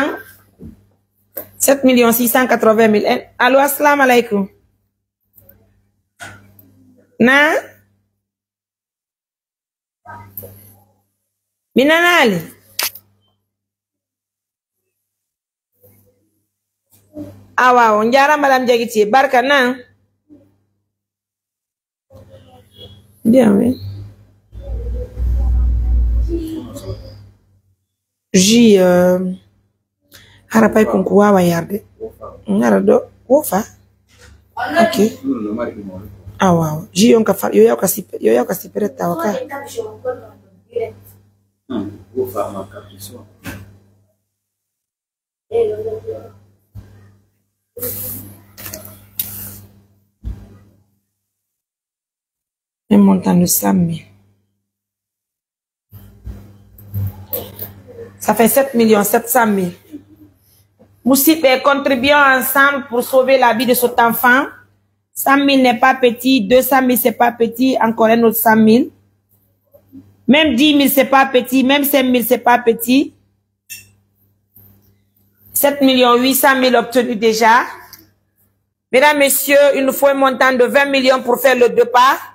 7 680 000. Allô, assalamu alaikum. Na? Minanali? Awa, on jara madame Diagiti. Barka na? Bien, oui. J, harapay kunku wawa yarde. Ngarado, wofa. Ok. Ah, wow. J, yon ka fa, yo ka sipere tawaka. Wofa ma capricho. Un montant de 100 000. Ça fait 7 700 000. Moussip contribuons ensemble pour sauver la vie de cet enfant. 100 000 n'est pas petit, 200 000 c'est pas petit, encore un autre 100 000. Même 10 000 c'est pas petit, même 5 000 c'est pas petit. 7 800 000 obtenus déjà. Mesdames, messieurs, il nous faut un montant de 20 millions pour faire le départ.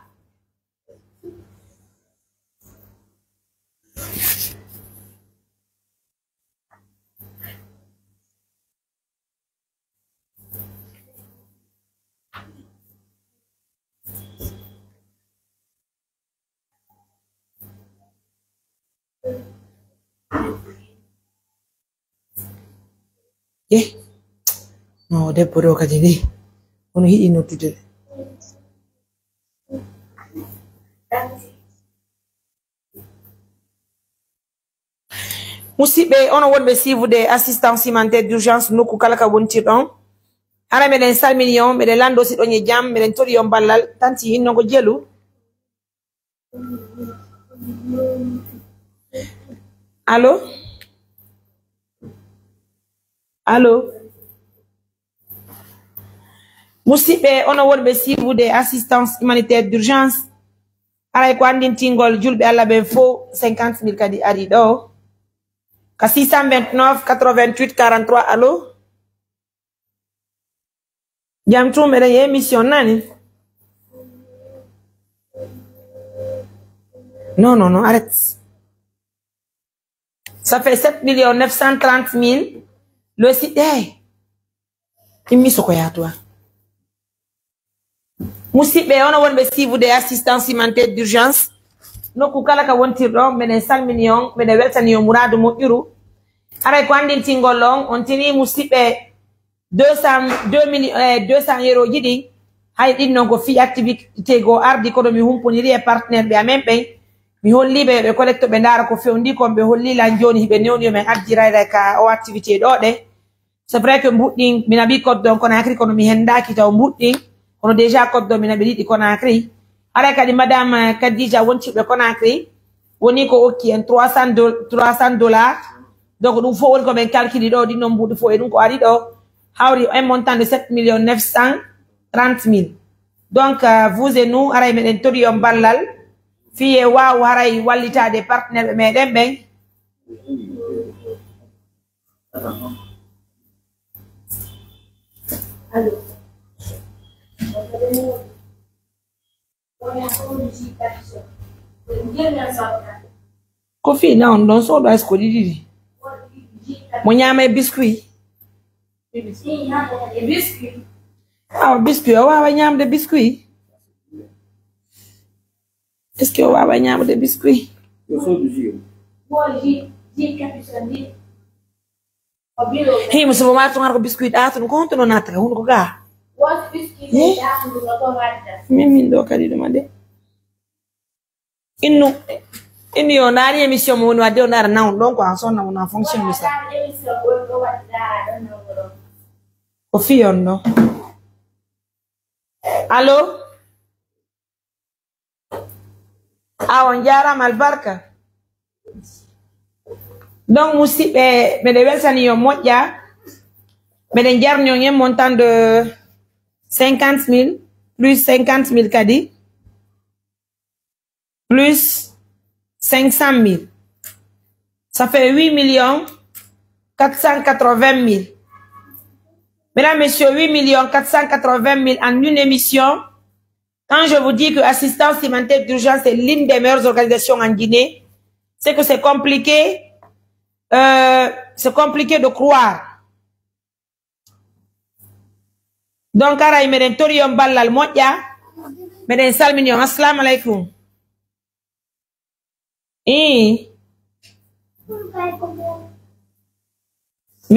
No, debbo ɗo kadi ni ono yiɗi noddude. Musidɓe ono wonɓe suivre assistance humanitaire d'urgence nokku kala ka wontirɗon. Ara meɗen salmini on, meɗen lando siɗon e jam, meɗen tori on ballal tanti hinnogo jelu. Allô? Allô? Musidɓe ono wonɓe suivre assistance humanitaire d'urgence. Aray ko andintingol julɓe Allah ɓen fo 50 000 kadi ari ɗo. Ka 629 88 43. Allô? Jam tum meɗen ye émission nani? Non, non, non, arrête. Ça fait 7 930 000. Le site, hey, il m'y sokoya toi. Musidɓe ono wonɓe suivre assistance humanitaire d'urgence. Nokku kala ka wontirɗo meɗen salmini on, meɗen weltani on muradu moƴƴuru. Aray ko andintingol on tini musidɓe 200 euro jiɗi hay ɗinnon ko fi activité go ardi koɗo mi humponiri e partenaire ɓe amen ɓen. Mi holliɓe ɓe collecte ɓe ndara ko fewndi kon ɓe hollilan joni hiɓe newni men addirayra ka o activité ɗo ɗe. C'est vrai que mbuɗɗin mi naɓi koddo Conakry kono mi hendaki taw mbuɗɗin kono déjà koddo mi naɓi ɗiɗi Conakry. Aray kadi madame Kadija wontiɓe Conakry woni ko okki en 300 $. Donc ɗum fof woni ko ɓen calculi ɗo ɗinnon mbuɗi fof e ɗum ko ari ɗo hawri un montant de 7 930 000. Donc vous et nous aray meɗen tori on ballal fiye waw haray wallitade partenaire meɗen ɓen. Ko fi na on ɗon soɗo hay ko ɗiɗiɗi mo ñama e biscuit. Ah, biscuit o wawa ñamde biscuit. Est-ce que o wawa ñamde biscuit? Hey, musidɓe ma ton har ko biscuit ɗatun ko honto no nattaka hunde ko ga min ɗo kadi ɗuma de innu yo ndaari émission mo woni wadde o ndaara nawon ɗon ko en sonna wona fonction mi sa ko fiyon ɗo. Allo? On jarama albarka. Donc musidɓe meɗen weltani yo moƴƴa meɗen jarni on un montant de 50 000 plus 50 000 kadi plus 500 000. Ça fait 8 480 000. Mesdames, messieurs, 8 480 000 en une émission. Quand je vous dis que l'assistance humanitaire d'urgence est l'une des meilleures organisations en Guinée, c'est que c'est compliqué de croire. Donc, aray meɗen tori on ballal moƴƴa meɗen salmini on. Assalamu alaikum. Mi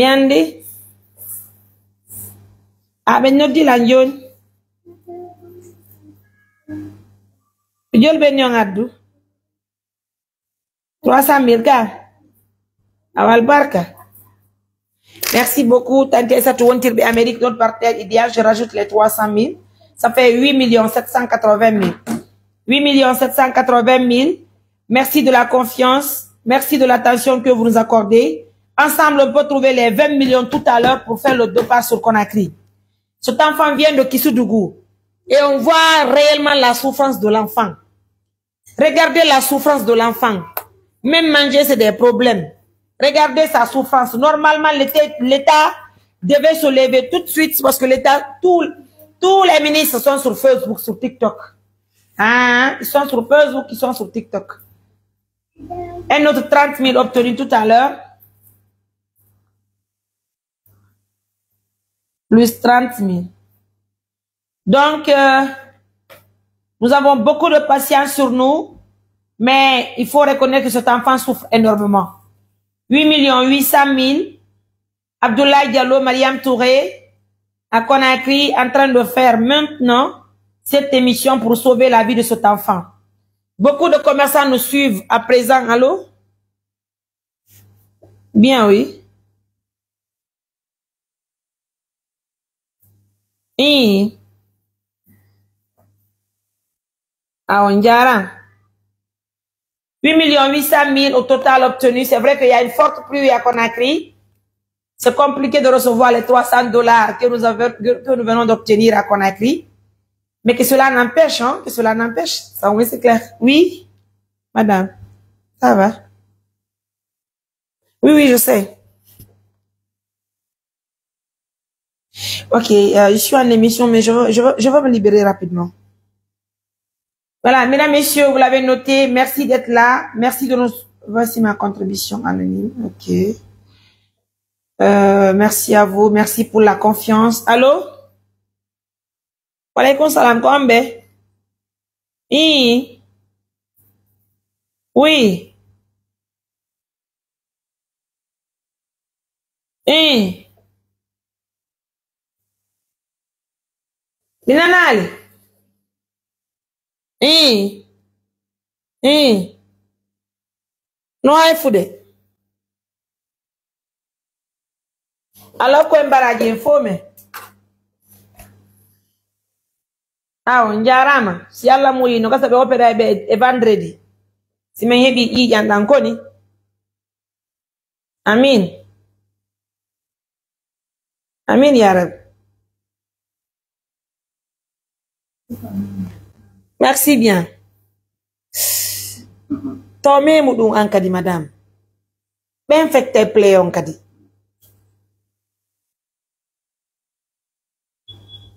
andi ɓe noddilan joni jolɓe ñon addu 300 000 ka awal barka. Merci beaucoup Tante Aissatou wontirɓe Amérique, notre partenaire idéal. Je rajoute les 300 000, ça fait 8 780 000. 8 780 000. Merci de la confiance, merci de l'attention que vous nous accordez. Ensemble, on peut trouver les 20 millions tout à l'heure pour faire le départ sur Conakry. Cet enfant vient de Kissoudjougou et on voit réellement la souffrance de l'enfant. Regardez la souffrance de l'enfant. Même manger, c'est des problèmes. Regardez sa souffrance. Normalement, l'État devait se lever tout de suite parce que l'État, tous les ministres sont sur Facebook, sur TikTok. Hein? Ils sont sur Facebook, ils sont sur TikTok. Un autre 30 000 obtenus tout à l'heure. Plus 30 000. Donc, nous avons beaucoup de patience sur nous, mais il faut reconnaître que cet enfant souffre énormément. 8 800 000. Abdoulaye Diallo, Mariam Touré, à Conakry, en train de faire maintenant cette émission pour sauver la vie de cet enfant. Beaucoup de commerçants nous suivent à présent. Allô? Bien, oui. Ah, on dirait. 8 800 000 au total obtenu. C'est vrai qu'il y a une forte pluie à Conakry. C'est compliqué de recevoir les $300 que nous venons d'obtenir à Conakry. Mais que cela n'empêche, hein, que cela n'empêche. Ça, oui, c'est clair. Oui, madame. Ça va. Oui, oui, je sais. Ok, je suis en émission, mais je veux me libérer rapidement. Voilà, mesdames, messieurs, vous l'avez noté. Merci d'être là. Merci de nous... Voici ma contribution anonyme. Ok. Merci à vous. Merci pour la confiance. Allô? Walaikum salam. Kombe? Oui. Oui. Binanali? No hay fude. Alors quoi embaraje infome? Ah, on jarama. Si Allah muyi no kasa be opera be e vendredi. Si men hebi i yandan koni. Amin. Amin ya Rab. Merci bien. Tomé mudung ankadi madame. Ben fekte play on kadi.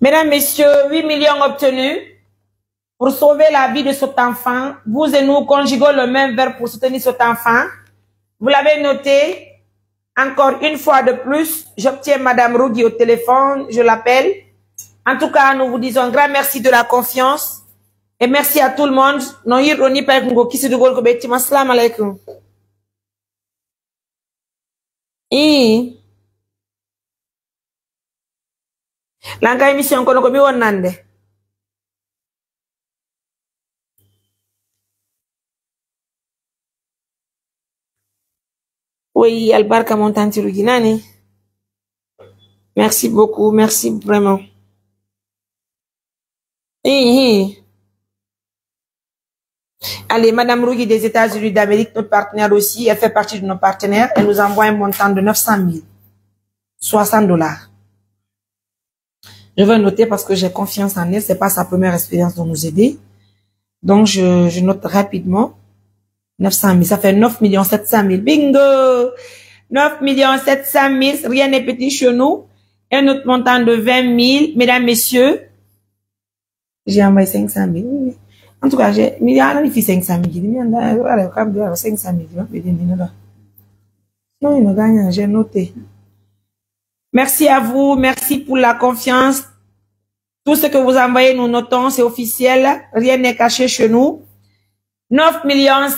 Mesdames, messieurs, 8 millions obtenus pour sauver la vie de cet enfant. Vous et nous conjuguons le même verbe pour soutenir cet enfant. Vous l'avez noté. Encore une fois de plus, j'obtiens Madame Rougui au téléphone. Je l'appelle. En tout cas, nous vous disons un grand merci de la confiance. Et merci à tout le monde. Assalamu alaikum. Langa émission kono ko mi wonnande. Oui, albarka mon tante Ruginani. Merci beaucoup, merci vraiment. Allez, Madame Rougui des États-Unis d'Amérique, notre partenaire aussi, elle fait partie de nos partenaires. Elle nous envoie un montant de 900 000. $60. Je vais noter parce que j'ai confiance en elle. C'est pas sa première expérience de nous aider. Donc, je note rapidement. 900 000. Ça fait 9 700 000. Bingo! 9 700 000. Rien n'est petit chez nous. Un autre montant de 20 000. Mesdames, messieurs. J'ai envoyé 500 000. Oui. En tout cas, j'ai mis 500 000. 500 000. Non, il ne gagne. J'ai noté. Merci à vous. Merci pour la confiance. Tout ce que vous envoyez, nous notons, c'est officiel. Rien n'est caché chez nous. 9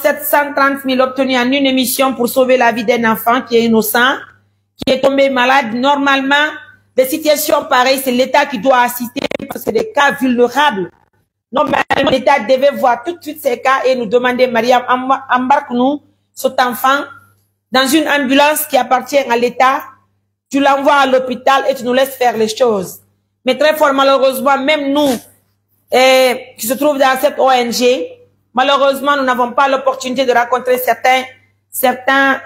730 000 obtenus en une émission pour sauver la vie d'un enfant qui est innocent, qui est tombé malade. Normalement, des situations pareilles, c'est l'État qui doit assister parce que c'est des cas vulnérables. Normalement, l'État devait voir tout de suite ces cas et nous demander, Mariam, embarque-nous cet enfant dans une ambulance qui appartient à l'État. Tu l'envoies à l'hôpital et tu nous laisses faire les choses. Mais très fort, malheureusement, même nous, qui se trouvent dans cette ONG, malheureusement, nous n'avons pas l'opportunité de rencontrer certains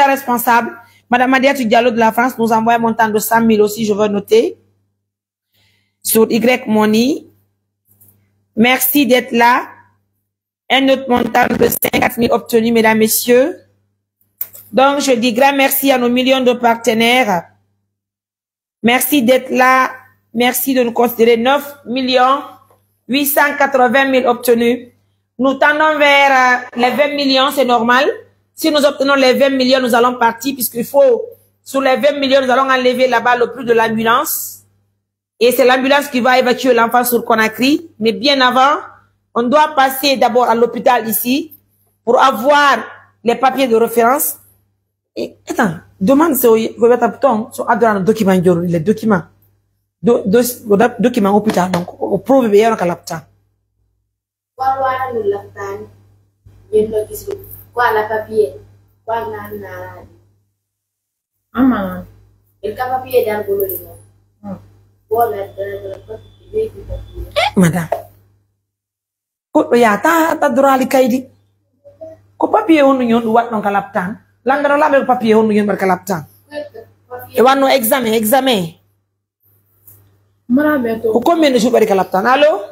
responsables. Madame Madiatou Diallo de la France nous envoie un montant de 100 000 aussi, je veux noter. Sur Y Money. Merci d'être là. Un autre montant de 50 000 obtenu, mesdames, messieurs. Donc, je dis grand merci à nos millions de partenaires. Merci d'être là. merci de nous considérer. 9 880 000 obtenus. Nous tendons vers les 20 millions, c'est normal. Si nous obtenons les 20 millions, nous allons partir, puisqu'il faut, sur les 20 millions, nous allons enlever là-bas le prix de l'ambulance. Et c'est l'ambulance qui va évacuer l'enfant sur Conakry. Mais bien avant, on doit passer d'abord à l'hôpital ici, pour avoir les papiers de référence. Et, attends, demande si vous avez un bouton, sur les documents. Documents hôpital, donc, au prouve bien que l'hôpital. Quoi la papier? Quoi nana? Ama. El papier dans le bolon. Madame. Ko ya ta droit li kaydi. Ko papier wonu ñon wat non kalaptan. Langara la be papier wonu ñon bar kalaptan. E wano examen. Mara beto. Ko combien de jours bar kalaptan? Allô?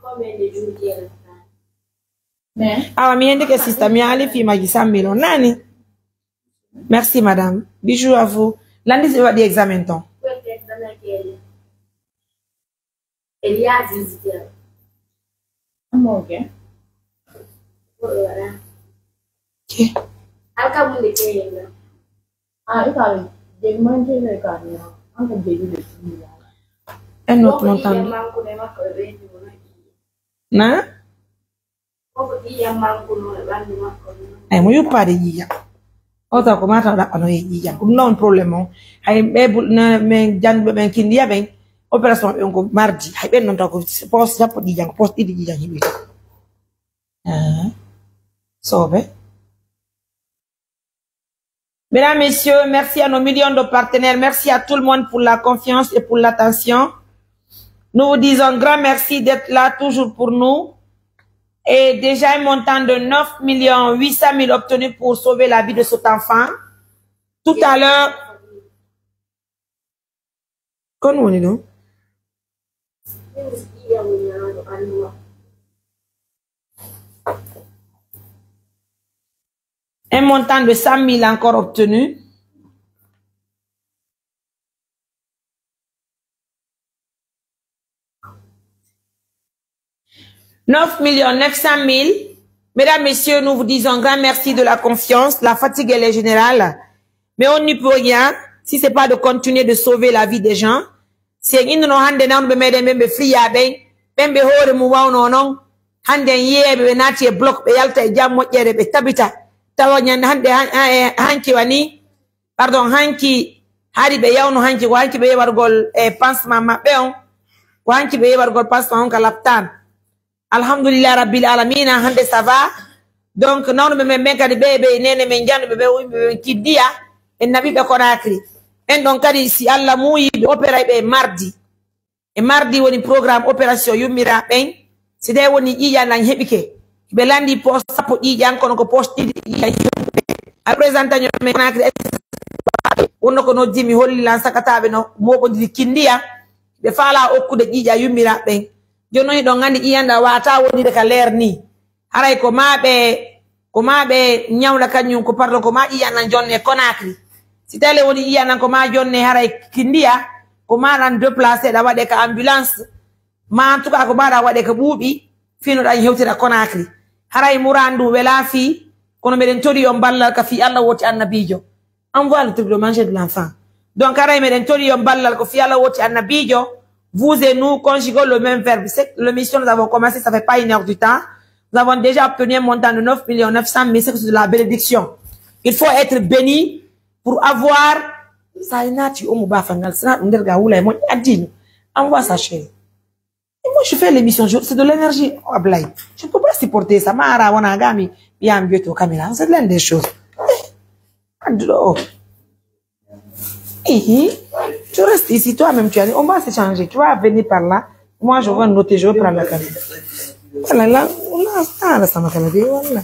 Combien de jours tiene? Mais Ah, mi indique système, mi allez fi magi 100 000 nani. Merci madame. Bisous à vous. Lundi c'est di examen ton. Il y a 10 jours. ok. OK. Alka mun de kenya. Ah, ikari. J'ai mangé le carnet. On peut dire le film. Un autre montant. Na? Ay mo yu pare yiya. Ota ko mata da ano yiya. Non problème. Ay bebul na men janbe men kindiya ben opération ben ko mardi. Ay ben non ta ko post japp di jang post di jang hibi. Sauve. Mesdames, messieurs, merci à nos millions de partenaires. Merci à tout le monde pour la confiance et pour l'attention. Nous vous disons grand merci d'être là toujours pour nous. Et déjà un montant de 9 800 000 obtenus pour sauver la vie de cet enfant. Tout à l'heure... Comment on est donc? Un montant de 100 000 encore obtenu. « 9 900 000. Mesdames, messieurs, nous vous disons grand merci de la confiance. La fatigue, elle est générale. Mais on n'y peut rien si c'est pas de continuer de sauver la vie des gens. C'est une no hande na on be mede membe free ya ben bembe hore mu wawno non hande yebe be nati e block be yalta e jam mojjere be tabita tawanyan hande hanki wani pardon hanki hari be yawno hanki ko hanki be wargol e pansement mabbe on ko hanki be wargol pansement on kala laptan alhamdulillah rabbil alamin hande ça va donc non be membe kadi be nene men jandu be wimbe kiddiya en nabi be Conakry en donc kadi si Allah muyi be opéra be mardi e mardi woni programme opération yumira ben si de woni yiya nan hebike be landi poste sapo yiya kono ko poste yiya a présentation men Conakry wonno ko no dimi holli lan sakatabe no mobo di kindiya be fala okkude yiya yumira ben jonno do ngandi iyanda wata woni de ka leer ni haray ko mabe nyawla kanyum ko parlo ko ma iya nan jonne Conakry si tele woni iya nan ko ma jonne haray kindiya ko ma nan déplacer da wade ka ambulance ma en tout cas ko bada wade ka buubi fino da hewtira Conakry haray murandu wela fi kono meden tori yo ballal ka fi Allah woti annabijo envoie le truc de manger de l'enfant donc haray meden tori yo ballal ko fi Allah woti annabijo vous et nous conjuguons le même verbe. Le mission nous avons commencé, ça fait pas 1 heure du temps. Nous avons déjà obtenu un montant de 9 900 000, c'est de la bénédiction. Il faut être béni pour avoir ça. Envoie ça chez. Et moi je fais l'émission, c'est de l'énergie. Je ne peux pas supporter ça. C'est l'une des choses. Tu restes ici, toi-même, on va se changer. Tu vas venir par là. Moi, je vais noter, je vais prendre la caméra. Voilà, là, on a ça, ma caméra. Voilà.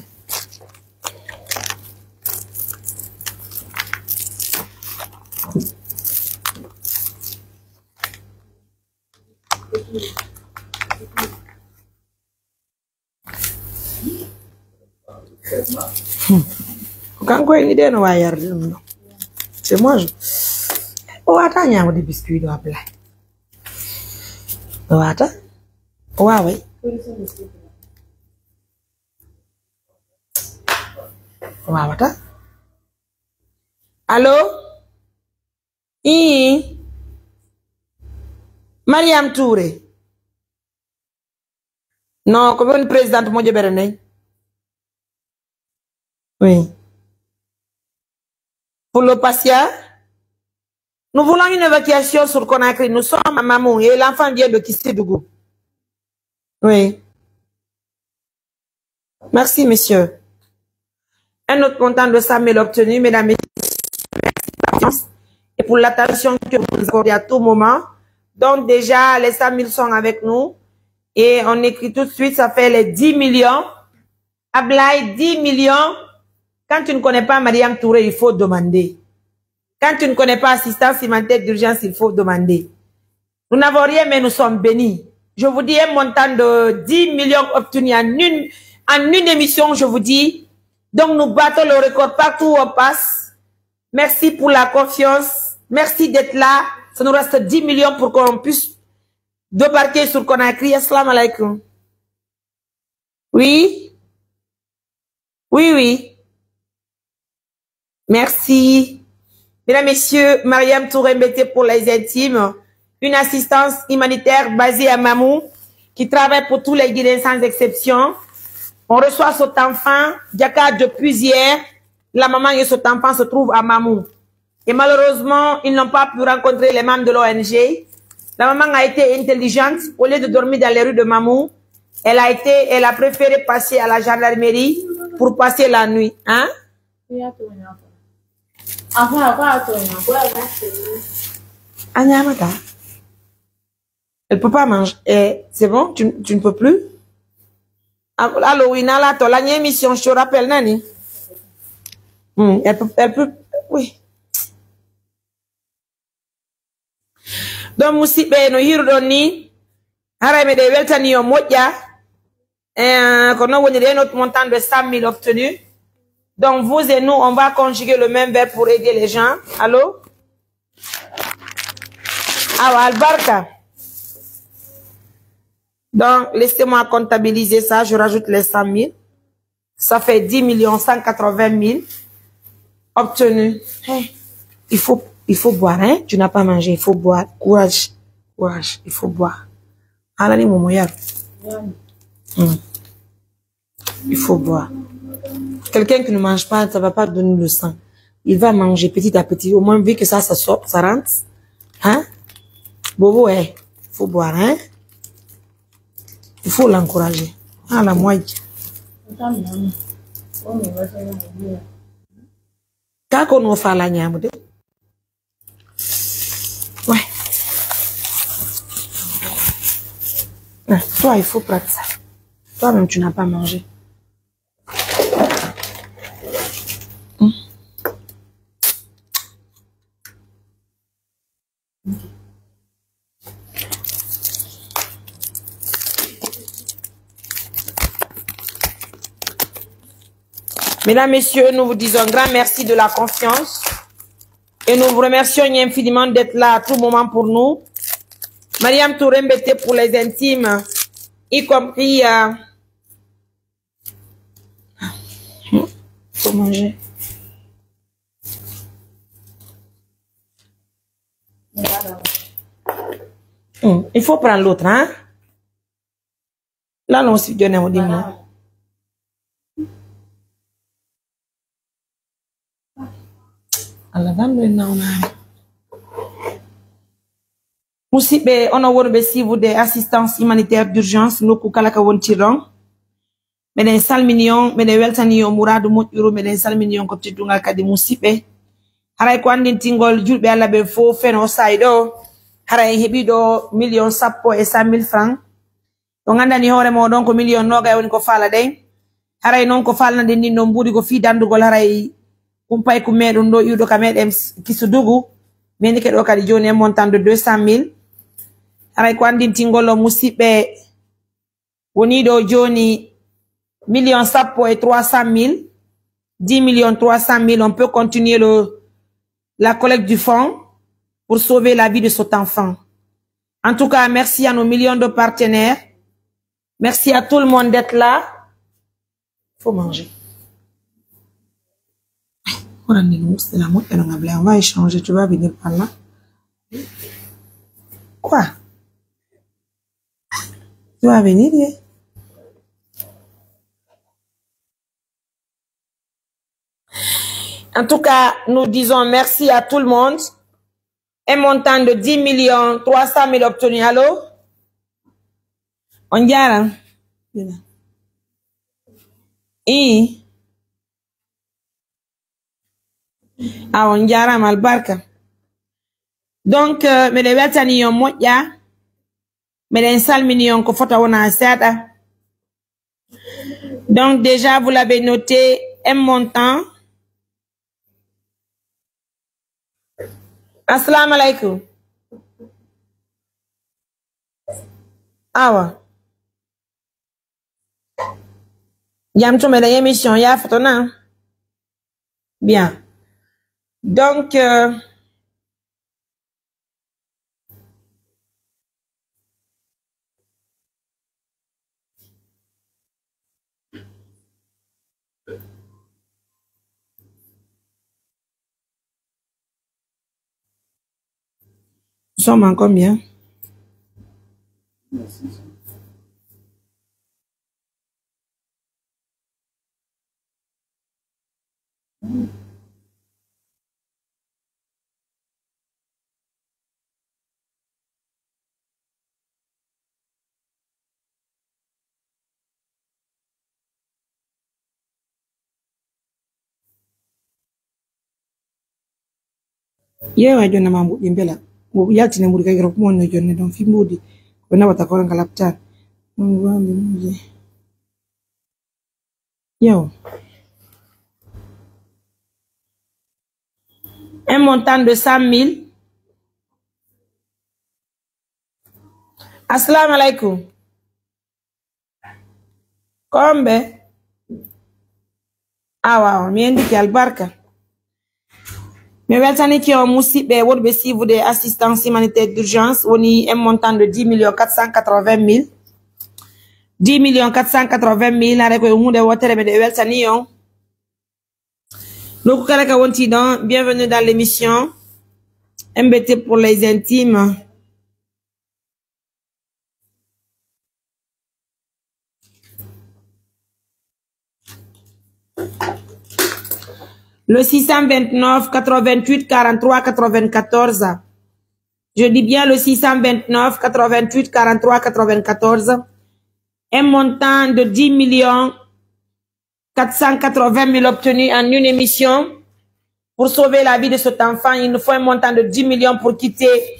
Quand quoi, il est dans le c'est moi, oh, attends, il y a des biscuits de la blague. Wata? Ouais. Wata? Allô? Mariam Touré. Non, comme une présidente, moi, je vais. Oui. Pour le patient, nous voulons une évacuation sur Conakry. Nous sommes à Mamou et l'enfant vient de Kissidougou. Oui. Merci, monsieur. Un autre montant de 100 000 obtenu, mesdames et messieurs, et pour l'attention que vous accordez à tout moment. Donc, déjà, les 100 000 sont avec nous. Et on écrit tout de suite, ça fait les 10 millions. Ablaï, 10 millions. Quand tu ne connais pas Mariam Touré, il faut demander. Quand tu ne connais pas assistance humanitaire d'urgence, il faut demander. Nous n'avons rien, mais nous sommes bénis. Je vous dis un montant de 10 millions obtenus en une émission, je vous dis. Donc, nous battons le record partout où on passe. Merci pour la confiance. Merci d'être là. Ça nous reste 10 millions pour qu'on puisse débarquer sur Conakry. Assalamu alaikum. Oui? Oui. Merci. Mesdames, Messieurs, Mariam Touré Mbete pour les intimes. Une assistance humanitaire basée à Mamou qui travaille pour tous les Guinéens sans exception. On reçoit cet enfant, Diaka, depuis hier. La maman et cet enfant se trouvent à Mamou. Et malheureusement, ils n'ont pas pu rencontrer les membres de l'ONG. La maman a été intelligente. Au lieu de dormir dans les rues de Mamou, elle a préféré passer à la gendarmerie pour passer la nuit. Hein? Elle peut pas manger. C'est bon? Tu ne peux plus? Alors, oui, Nala, la émission, je te rappelle, Nani. Elle peut, oui. Donc, Moussibe, no hirdoni, harame de weltani yo moja, qu'on a notre montant de 100 000 obtenus. Donc, vous et nous, on va conjuguer le même verbe pour aider les gens. Allô? Ah, Albarka. Donc, laissez-moi comptabiliser ça. Je rajoute les 100 000. Ça fait 10 180 000 obtenus. Hey, il faut boire, hein? Tu n'as pas mangé, il faut boire. Courage, il faut boire. Alani Momoyar. Il faut boire. Quelqu'un qui ne mange pas, ça va pas donner le sang. Il va manger petit à petit. Au moins, vu que ça sort, ça rentre. Hein? Bobo, il faut boire, hein? Il faut l'encourager. Ah, la moitié. Quand on fait la niame, ouais. Toi, il faut prendre ça. Toi-même, tu n'as pas mangé. Mesdames, Messieurs, nous vous disons un grand merci de la confiance et nous vous remercions infiniment d'être là à tout moment pour nous. Mariam Touré Mbete pour les intimes, y compris... faut manger. Il faut prendre l'autre, hein? Là, non, si Dieu n'est pas dit. Moussibe, on a wonbe si vous des assistances humanitaires d'urgence, nous kukalaka won tirong. Meden salminion, meden weltaniyo muradu motjuro, meden salminion ko tidunga kadi Moussibe. Haray ko andin tingol julbe alla be fo feno saydo. Haray hebido million sappo e 100 000 francs. To ngandani hore mo don ko million noga woni ko fala den. Haray non ko falnade ni no mbudi ko fi dandugol haray kumpay ku medum do yudo ka medem Kissidougou. Mais que do kadi joni un montant de 200 000. Haray ko andin tingolo Moussibe woni do joni million sappo et 300 000. 10 300 000. On peut continuer la collecte du fonds pour sauver la vie de cet enfant. En tout cas, merci à nos millions de partenaires. Merci à tout le monde d'être là. Faut manger. On va échanger, tu vas venir par là. Quoi? Tu vas venir, hein? En tout cas, nous disons merci à tout le monde. Un montant de 10 300 000 obtenus. Allô? On y a là. Ah, on y a malbarka. Donc, me de wetani yon moja. Me de salmini yon ko fota wona asada. Donc, déjà, vous l'avez noté, un montant. Assalamu alaikum. Awa. Yam tu me de émission, ya fotona. Bien. Donc, nous sommes en combien? Yewa jona mambu imbela. Yalti ne muri kagiro kumo no jone don fi mudi. Kona watakora ngalaptan. Yo. Un montant de 100 000. Assalamu alaikum. Kombe. Awa, miendi ki albarka. Mais weltani ki on musibe won be si vous des assistance humanitaire d'urgence, on y un montant de 10 480 000. 10 480 000 avec un monde de water mais de weltani on. Donc kalaka wonti dans bienvenue dans l'émission MBT pour les intimes. Le 629 88 43 94. Je dis bien le 629 88 43 94. Un montant de 10 480 000 obtenus en une émission. Pour sauver la vie de cet enfant, il nous faut un montant de 10 millions pour quitter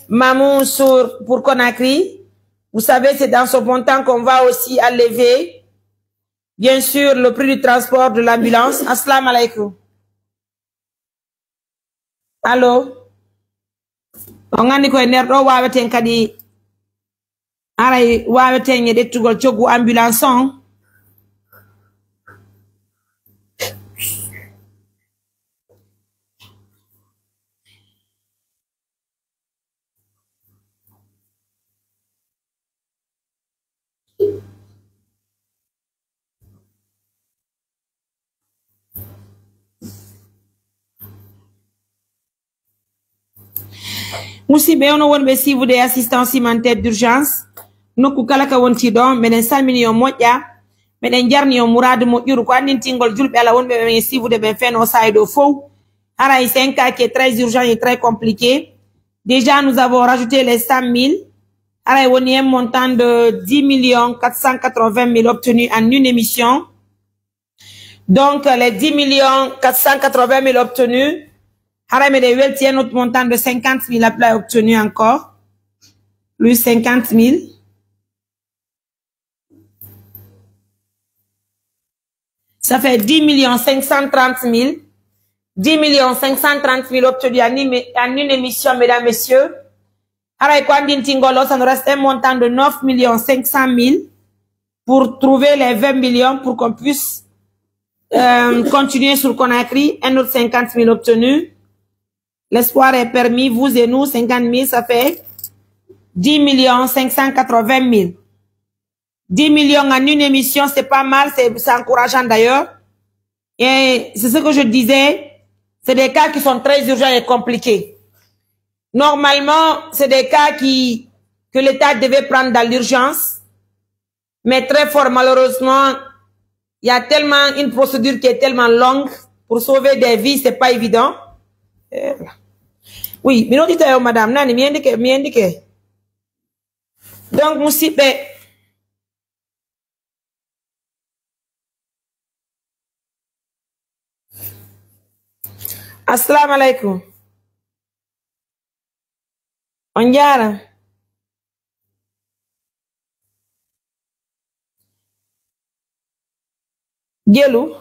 Mamou pour Conakry. Vous savez, c'est dans ce montant qu'on va aussi enlever bien sûr, le prix du transport de l'ambulance. Assalamu alaikum. Allô? On a dit que nous avons waweten kadi aray waweten yede tugol chogu ambulance on. Musibe ono wonbe si vous des assistance humanitaire d'urgence nokku kala ka wonti don meden salmini yo moƴƴa meden jarni yo mouradu moƴƴuru ko andin tingol julbe ala wonbe be si vous de ben feno saydo fo ara c'est un cas qui est très urgent et très compliqué. Déjà nous avons rajouté les 100 000 ara woni un montant de 10 480 000 obtenus en une émission. Donc les 10 480 000 obtenus. Haramede Welti, un autre montant de 50 000 appels obtenus encore. Plus 50 000. Ça fait 10 530 000. 10 530 000 obtenus en une émission, mesdames, messieurs. Haray Kwandin Tingolo, ça nous reste un montant de 9 500 000 pour trouver les 20 millions pour qu'on puisse continuer sur Conakry. Un autre 50 000 obtenus. L'espoir est permis, vous et nous, 50 000, ça fait 10 580 000. 10 millions en une émission, c'est pas mal, c'est encourageant d'ailleurs. Et c'est ce que je disais, c'est des cas qui sont très urgents et compliqués. Normalement, c'est des cas que l'État devait prendre dans l'urgence, mais très fort malheureusement, il y a tellement une procédure qui est tellement longue pour sauver des vies, c'est pas évident. Oui, mais non, dites-moi, madame, nani, m'indique. Donc, Moussipe, assalamu alaikum. On diara. Gelu.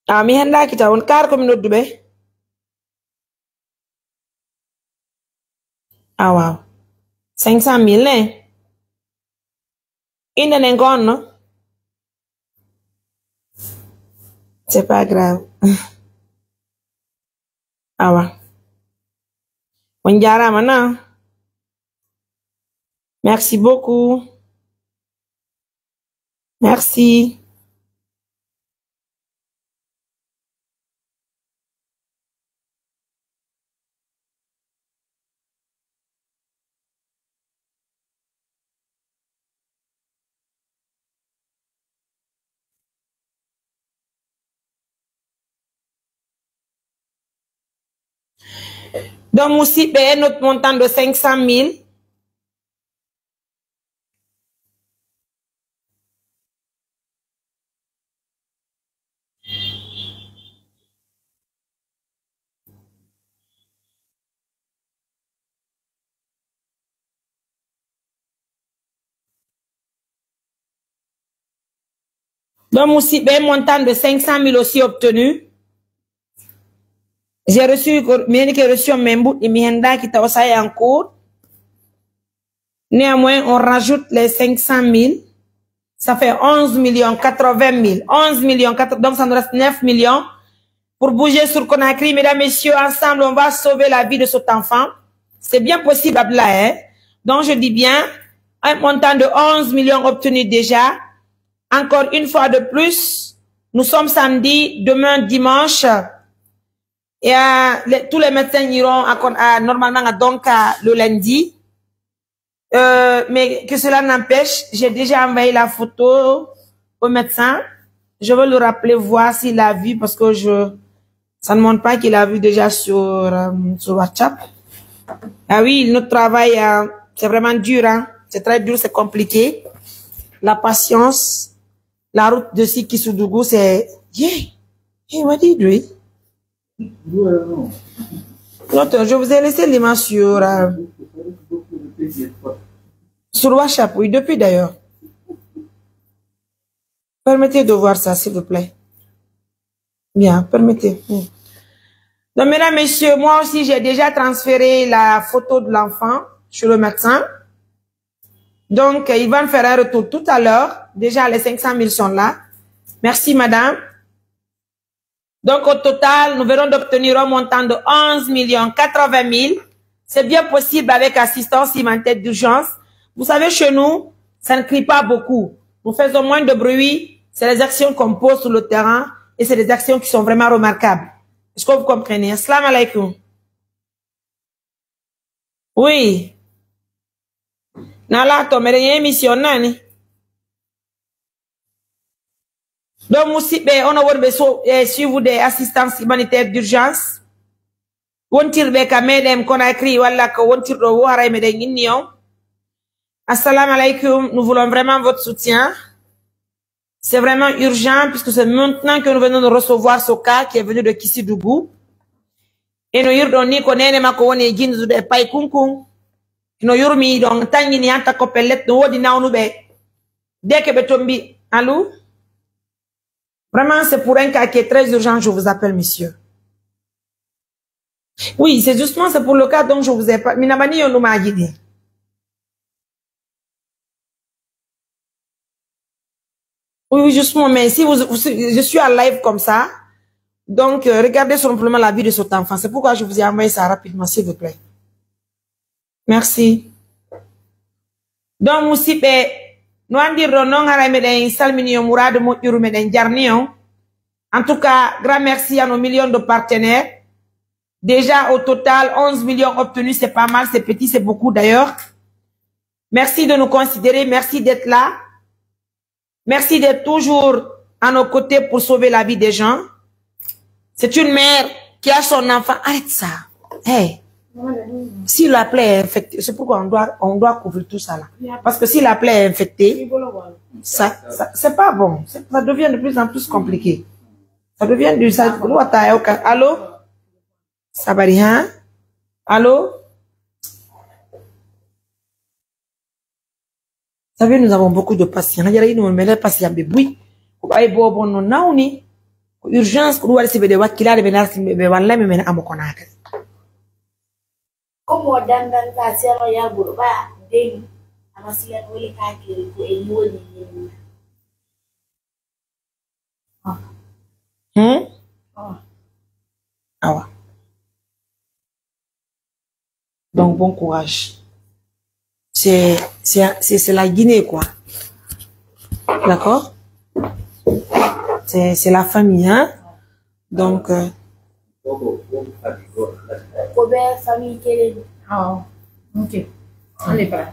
Ah, mi handa kita on kar ko mi noddu be. Ah wow. 500 000 ne. Inde ne gonno. C'est pas grave. Ah ouais. On diara maintenant. Merci beaucoup. Merci. Donc, Moussi paye notre montant de 500 000. Donc, Moussi paye un montant de 500 000 aussi obtenu. J'ai reçu un membre et Mihenda qui t'a aussi en cours. Néanmoins, on rajoute les 500 000. Ça fait 11 80 000. 11 4, donc ça nous reste 9 millions. Pour bouger sur Conakry, mesdames, messieurs, ensemble, on va sauver la vie de cet enfant. C'est bien possible, là, hein? Donc, je dis bien, un montant de 11 millions obtenu déjà. Encore une fois de plus, nous sommes samedi, demain dimanche. Et tous les médecins iront normalement donc le lundi. Mais que cela n'empêche, j'ai déjà envoyé la photo au médecin. Je veux le rappeler, voir s'il a vu, parce que ça ne montre pas qu'il a vu déjà sur WhatsApp. Ah oui, notre travail, c'est vraiment dur, hein. C'est très dur, c'est compliqué. La patience, la route de Sikisoudougou, c'est... Yeah, what did you do? L'autre, je vous ai laissé l'image sur WhatsApp, oui, depuis d'ailleurs. Permettez de voir ça, s'il vous plaît. Bien, permettez. Donc, mesdames, messieurs, moi aussi, j'ai déjà transféré la photo de l'enfant chez le médecin. Donc, il va me faire un retour tout à l'heure. Déjà, les 500 000 sont là. Merci, madame. Donc, au total, nous venons d'obtenir un montant de 11 80 000. C'est bien possible avec assistance humanitaire d'urgence. Vous savez, chez nous, ça ne crie pas beaucoup. Nous faisons moins de bruit. C'est les actions qu'on pose sur le terrain et c'est des actions qui sont vraiment remarquables. Est-ce que vous comprenez? Assalamu alaikum. Oui. Nala, tombe une émission, nani? Donc, on a suivi des assistances humanitaires d'urgence. On tire be kamedem Conakry wala ko on tire do wara meden ñion. Assalamu alaikum, nous voulons vraiment votre soutien. C'est vraiment urgent puisque c'est maintenant que nous venons de recevoir ce cas qui est venu de Kissidougou. Et nous yurdo ni ko nene mako woni jinzu de pay kunkun. No yurmi donc tangi ni anta ko pellet no wodi nawnu be. Dès que be tombi, allô? Vraiment, c'est pour un cas qui est très urgent, je vous appelle, monsieur. Oui, c'est justement, c'est pour le cas dont je vous ai pas... Minabani yon m'a guidé. Oui, justement, mais si je suis en live comme ça, Donc, regardez simplement la vie de cet enfant. C'est pourquoi je vous ai envoyé ça rapidement, s'il vous plaît. Merci. Donc, Moussipe, nous en dirons non à la salmini mourad moutiru meden jarnion. En tout cas, grand merci à nos millions de partenaires. Déjà, au total, 11 millions obtenus. C'est pas mal, c'est petit, c'est beaucoup d'ailleurs. Merci de nous considérer. Merci d'être là. Merci d'être toujours à nos côtés pour sauver la vie des gens. C'est une mère qui a son enfant. Arrête ça. Hey. Si la plaie est infectée, c'est pourquoi on doit couvrir tout ça là. Parce que si la plaie est infectée, ça c'est pas bon. Ça devient de plus en plus compliqué. Ça devient du... Allô? Ça va rien? Allô? Vous savez, nous avons beaucoup de patients. Urgence, Como dandan ta sero ya burba ding amasiyan wali ka kiri ko eyo ni. Ah ouais. Donc bon courage. C'est la Guinée quoi. D'accord? C'est la famille hein. Donc famille kele. Ah, ok. On est prêt.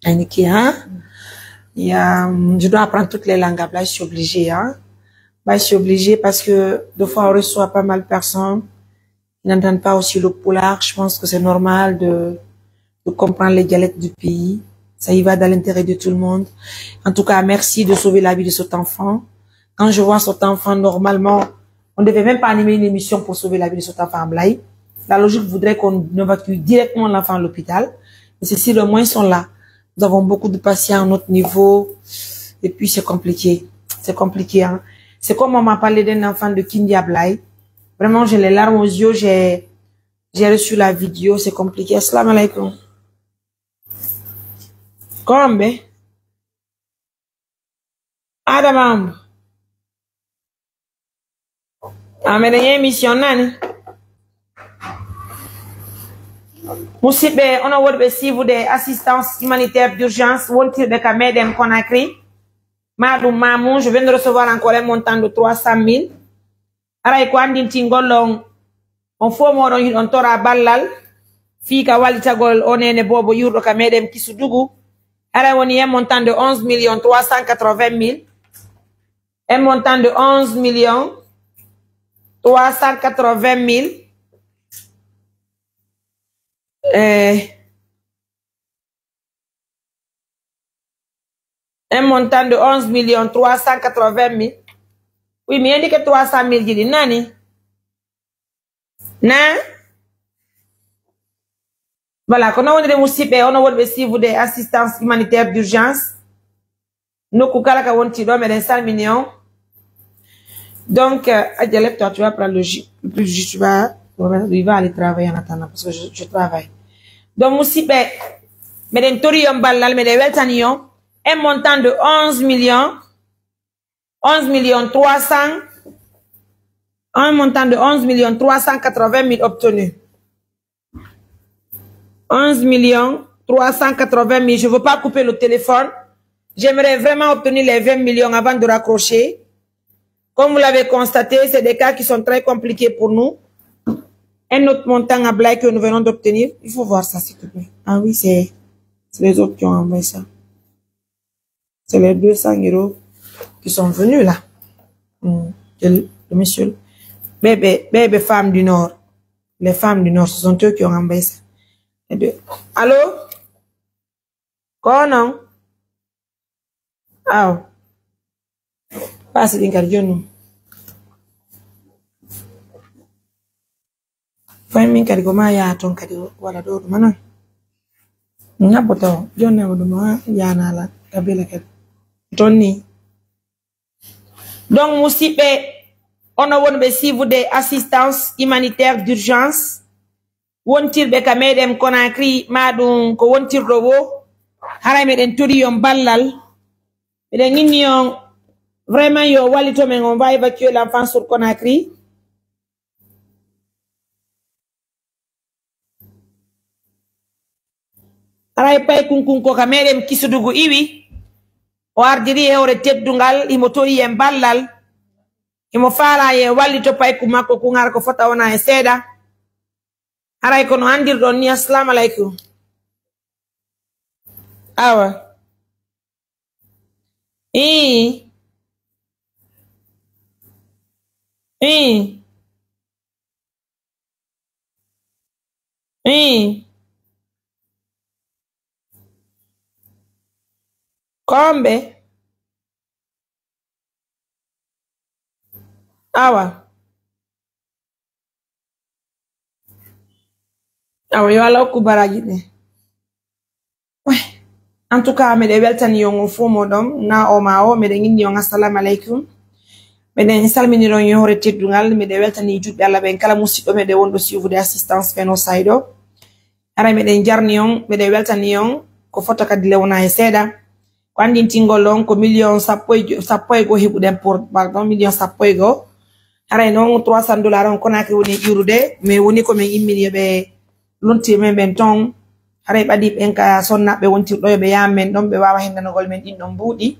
Aniki, hein? Je dois apprendre toutes les langues. Là, je suis obligée, hein? Là, je suis obligée parce que deux fois on reçoit pas mal de personnes. Ils n'entendent pas aussi le poulard. Je pense que c'est normal de comprendre les dialectes du pays. Ça y va dans l'intérêt de tout le monde. En tout cas, merci de sauver la vie de cet enfant. Quand je vois cet enfant, normalement, on ne devait même pas animer une émission pour sauver la vie de cet enfant en Blaye. La logique voudrait qu'on évacue directement l'enfant à l'hôpital. Mais ceci, le moins, sont là. Nous avons beaucoup de patients à notre niveau. Et puis, c'est compliqué. C'est compliqué, hein. C'est comme on m'a parlé d'un enfant de Kindia Blaye. Vraiment, j'ai les larmes aux yeux. J'ai reçu la vidéo. C'est compliqué. Assalamu alaikum. Kombe. Adamam. Amenye émission nani. Moussibe, on a wordé si vous des assistances humanitaires d'urgence, wontir de Kamedem Conakry. Madou Mamou, je viens de recevoir encore un montant de 300 000. Aray ko andin tingolong, on faut mo on tora ballal, fi ka walitagol onene bobo yurdo Kamedem Kisudugu. Aray woni un montant de 11 380 000. Un montant de 11 380 000. Un montant de 11 380 000. Oui, mais il dit que 300 000 dit nani. Na? Voilà, quand on est de Moussipe, on a reçu des assistances humanitaires d'urgence. Nous, Koukala, quand on tire, mais 5 millions. Donc, Adjalep, toi, tu vas prendre le plus juste, il va aller travailler en attendant, parce que je travaille. Donc, Moussipe, mais d'un torium balal, mais des weltanions, un montant de 11 millions 300, un montant de 11 380 000 obtenus. 11 380 000. Je ne veux pas couper le téléphone. J'aimerais vraiment obtenir les 20 millions avant de raccrocher. Comme vous l'avez constaté, c'est des cas qui sont très compliqués pour nous. Un autre montant à Blaye que nous venons d'obtenir. Il faut voir ça, s'il te plaît. Ah oui, c'est les autres qui ont envoyé ça. C'est les 200 € qui sont venus là. Le monsieur. Bébé femmes du Nord. Les femmes du Nord, ce sont eux qui ont envoyé ça. Les deux. Allô? Quoi non? Ah. Passe l'incardion. Fami kadi ko ma ya ton kadi wala do mana ngaboto jonne wodo ma ya na la kabila kadi tonni. Donc Moussipe, on a wonbe si vous des assistances humanitaires d'urgence wontir be kamedem Conakry madum ko wontir do wo haray meden tori yon ballal meden nginni yon Vraiment, yo, walito, mais on va évacuer l'enfant sur Conakry. Aray pay kunkun ko kamere kisudugu iwi. O ardiri e ore teddungal, imo tori en ballal. Imo fala e walito pay kumako kungar ko fota wana e seda. Aray kono andir don ni assalamu alaikum. Awa. Kombe. Awa. Awa yo ala kubaraji ne. En tout cas, me de weltani yon fo modom na o ma o me de ngini yon assalamu alaikum. Me de salmini ron yon hore teddungal me de weltani jubbe Allah ben kala musiddo me de wondo suivre de assistance feno saydo. Ara me de jarni yon me de weltani yon ko foto kadi lewna e seda. Ko andi tingolon ko million sappo go hebude pour pardon million sappo go. Ara non $300 on konaki woni irude me woni ko me immini be lonti men ben ton. Aray badi enka sonna be wonti do be yamen don be wawa hendanogol men din don buudi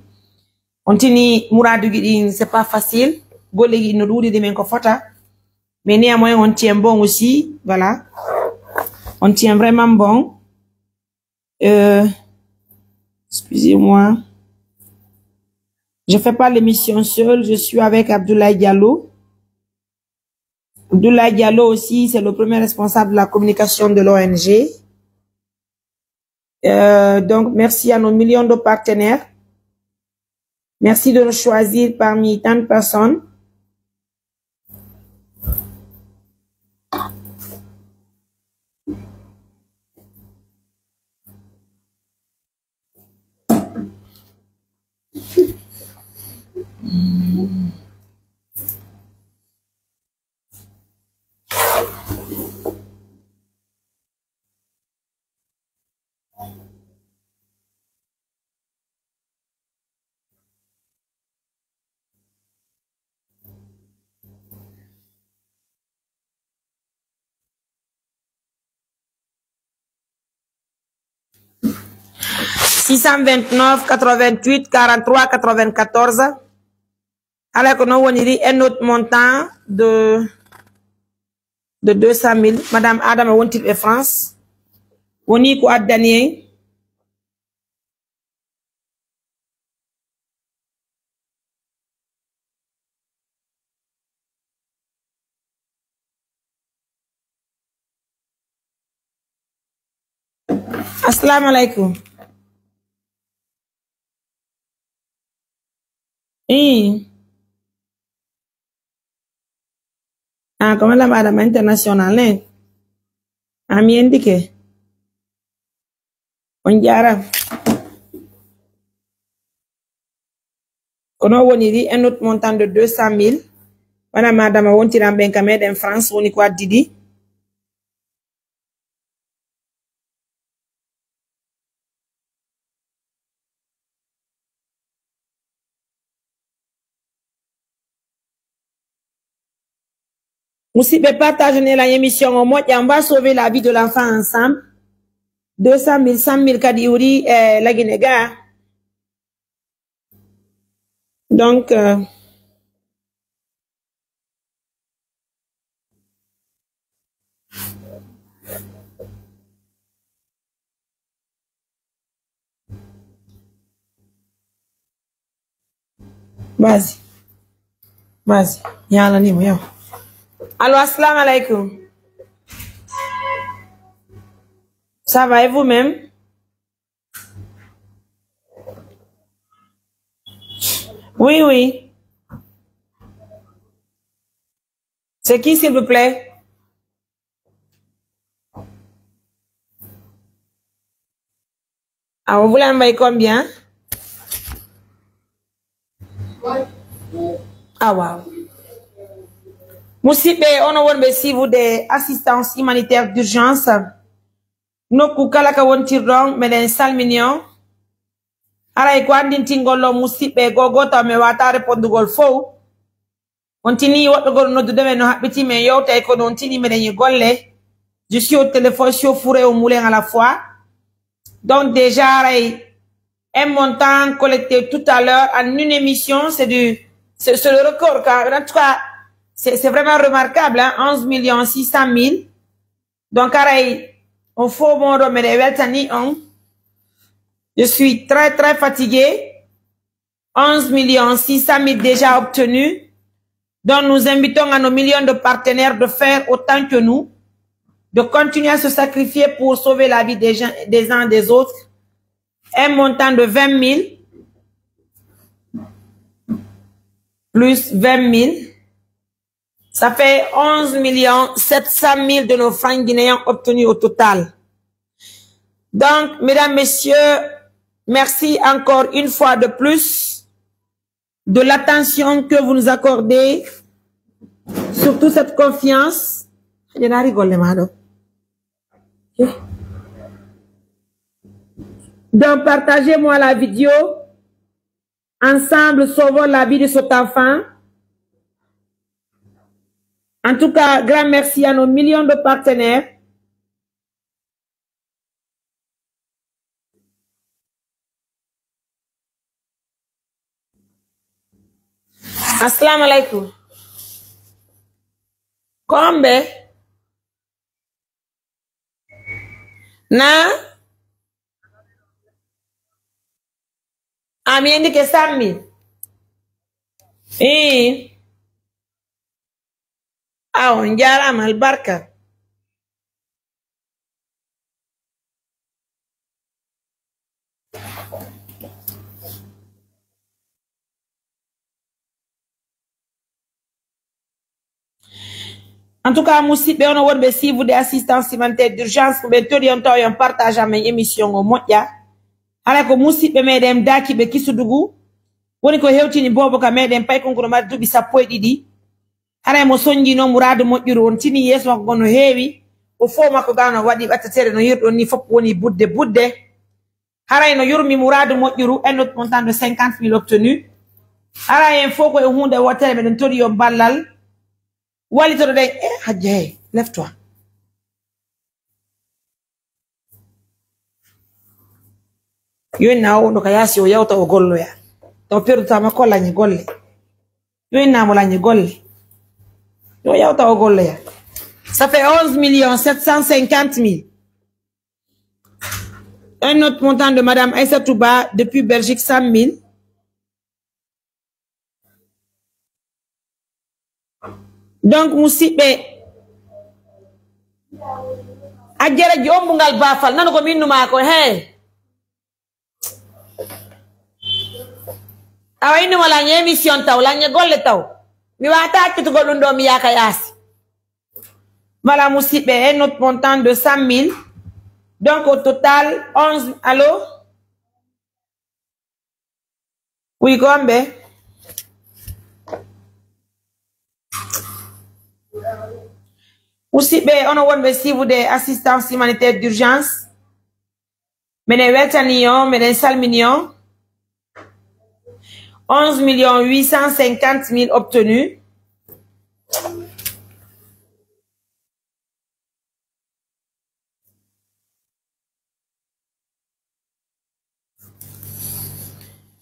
on tini mouradu gidi c'est pas facile golegi no dudi de men ko fota mais néanmoins on tient bon aussi voilà on tient vraiment bon excusez-moi je fais pas l'émission seule, je suis avec Abdoulaye Diallo. Abdoulaye Diallo aussi c'est le premier responsable de la communication de l'ONG. Donc, merci à nos millions de partenaires. Merci de nous choisir parmi tant de personnes. « 629 88 43 94. Alors que nous avons un autre montant de 200 000. Madame Adam Wontil et France. On y quoi Daniel? Assalamu alaikum. Ah, como la madame internationale, a mi indique. On jara. Kono woni di un autre montant de 200 000. Wana madame wonti ramben kamed en France woni quoi didi. Aussi, partager la émission au moins, on va sauver la vie de l'enfant ensemble. 200 000, 100 000 kadiouri, la Guinée-Ga. Donc, vas-y. Vas-y. Y'a la niveau, Allô, assalamu alaikum. Ça va et vous-même? Oui, oui. C'est qui, s'il vous plaît? Ah, vous voulez envoyer combien? Ah, wow. Moussibe, on a wonbe si vous des assistances humanitaires d'urgence. No kukala ka wontir dong meden salminion. Aray ko andin tingolo musibe gogota me wata repondugol fo. Continue waɗugol noddude men no haɓɓiti men yewta e ko non tini meɗen golle. Je suis au téléphone, je suis au four et au moulin à la fois. Donc déjà, un montant collecté tout à l'heure en une émission, c'est le record. En tout cas, c'est vraiment remarquable. Hein? 11 600 000. Donc, on faut bon remettre. Je suis très, très fatiguée. 11 600 000 déjà obtenus. Donc, nous invitons à nos millions de partenaires de faire autant que nous, de continuer à se sacrifier pour sauver la vie des gens, des uns des autres. Un montant de 20 000 plus 20 000, ça fait 11 700 000 de nos francs guinéens obtenus au total. Donc, mesdames, messieurs, merci encore une fois de plus de l'attention que vous nous accordez, surtout cette confiance. Je n'ai rigolé, madame. Donc, partagez-moi la vidéo. Ensemble, sauvons la vie de cet enfant. En tout cas, grand merci à nos millions de partenaires. Assalamu alaikum. Kombe? Na? Amiendi ke sammi. On jarama albarka. En tout cas, musidɓe on wonɓe suivre assistance humanitaire d'urgence ɓe tori on taw on partage amen émission o moƴƴa. Hala ko musidɓe meɗen dakiɓe Kisudugu woni ko hewtini bobo ka meɗen pay konkono mari duuɓi 12. Haray mo soñjino muradu moƴƴuru on tini yeso makko no heewi o fo makko gano waɗi ɓattatere no yirɗon ni fof woni budde. Haray no yurmi muradu moƴƴuru un autre montant de 50 000 obtenus. Haray en fo ko e hunde wotere meɗen tori yo ballal. Walitoɗo ɗen hajja hey, lève-toi. Yonna o ɗo ka yasi o yawta o golloya. Taw perdutama ko lañi golle. Yonnamo lañi golle. Yo yawta o golloya. Ça fait 11 750 000. Un autre montant de Madame Aïssa Touba depuis Belgique 100 000. Donc, musidɓe ajjere jombungal bafal nano ko minnu mako he awa innuma lañe émission taw lañe golle taw mi wata accutugol ɗum ɗo mi yaka yaasi. Voilà musidɓe un autre montant de 100 000. Donc au total 11. Allô? Oui, gombe. Musidɓe ono wonɓe suivre assistance humanitaire d'urgence. Meɗen weltani on, meɗen salmini on. 11 850 000 obtenus.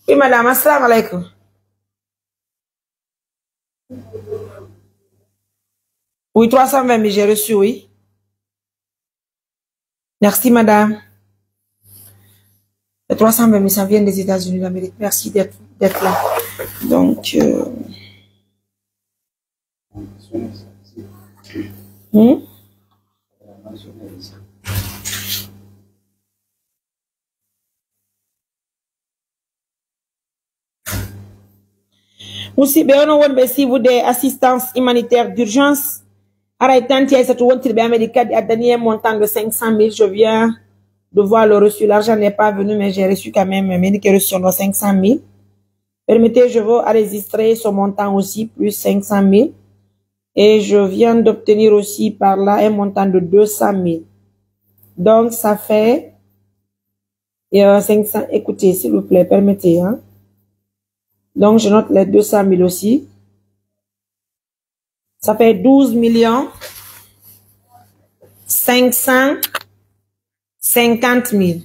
Oui, madame, assalamu alaikum. Oui, 320 000, j'ai reçu, oui. Merci, madame. Les 320 000, ça vient des États-Unis d'Amérique. Merci d'être là. Donc, aussi, ben, on a suivi assistance humanitaire d'urgence. A dernier montant de 500 000. Je viens de voir le reçu. L'argent n'est pas venu, mais j'ai reçu quand même un reçu sur 500 000. Permettez, je veux enregistrer ce montant aussi, plus 500 000. Et je viens d'obtenir aussi par là un montant de 200 000. Donc, ça fait Et 500, écoutez, s'il vous plaît, permettez. Hein. Donc, je note les 200 000 aussi. Ça fait 12 millions 550 000.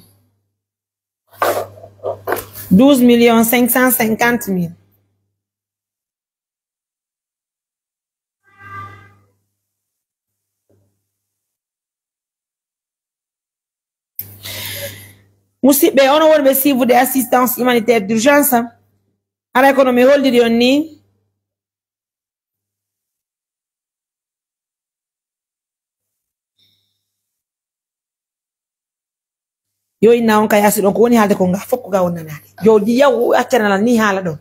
12 millions 550 000. Musidɓe ono wonɓe suivre de assistance humanitaire d'urgence ara kono mi holliri on ni yo inna on ka yasi ɗon ko woni haalde ko nga fof ko ga wonnanade yo yaw accanala ni haala ɗon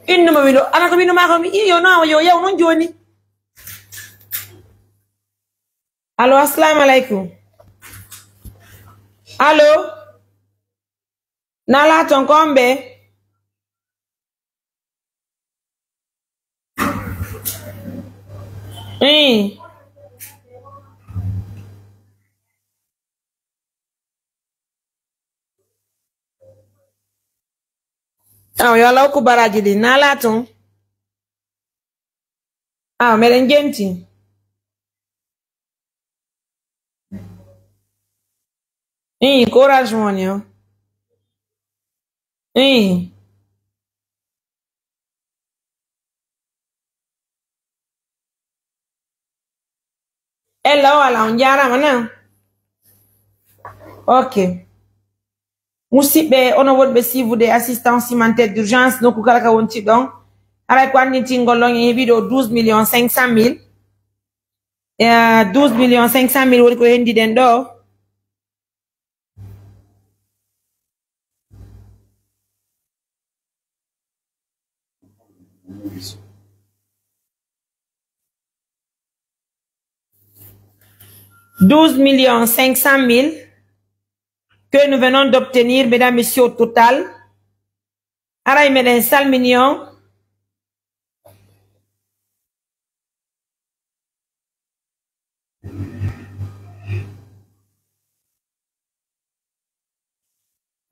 innuma wiɗo ana ko winuma ko mi yo no yo yaw non joni allo assalamu aleykum allo nala ton kombe yo law ko baraji di nala ton meɗen jenti courage mon yo ella wala on jarama na ok musidɓe ono wonɓe suivre de assistance humanitaire d'urgence nokku kala ka wonti ɗon haray ko annitingol ɗon e heeɓi ɗo 12 millions 500 000 12 millions 500 000 woni ko hendiɗen ɗo 12 millions 500 000 que nous venons d'obtenir, mesdames, messieurs, au total. Aray meden salminion.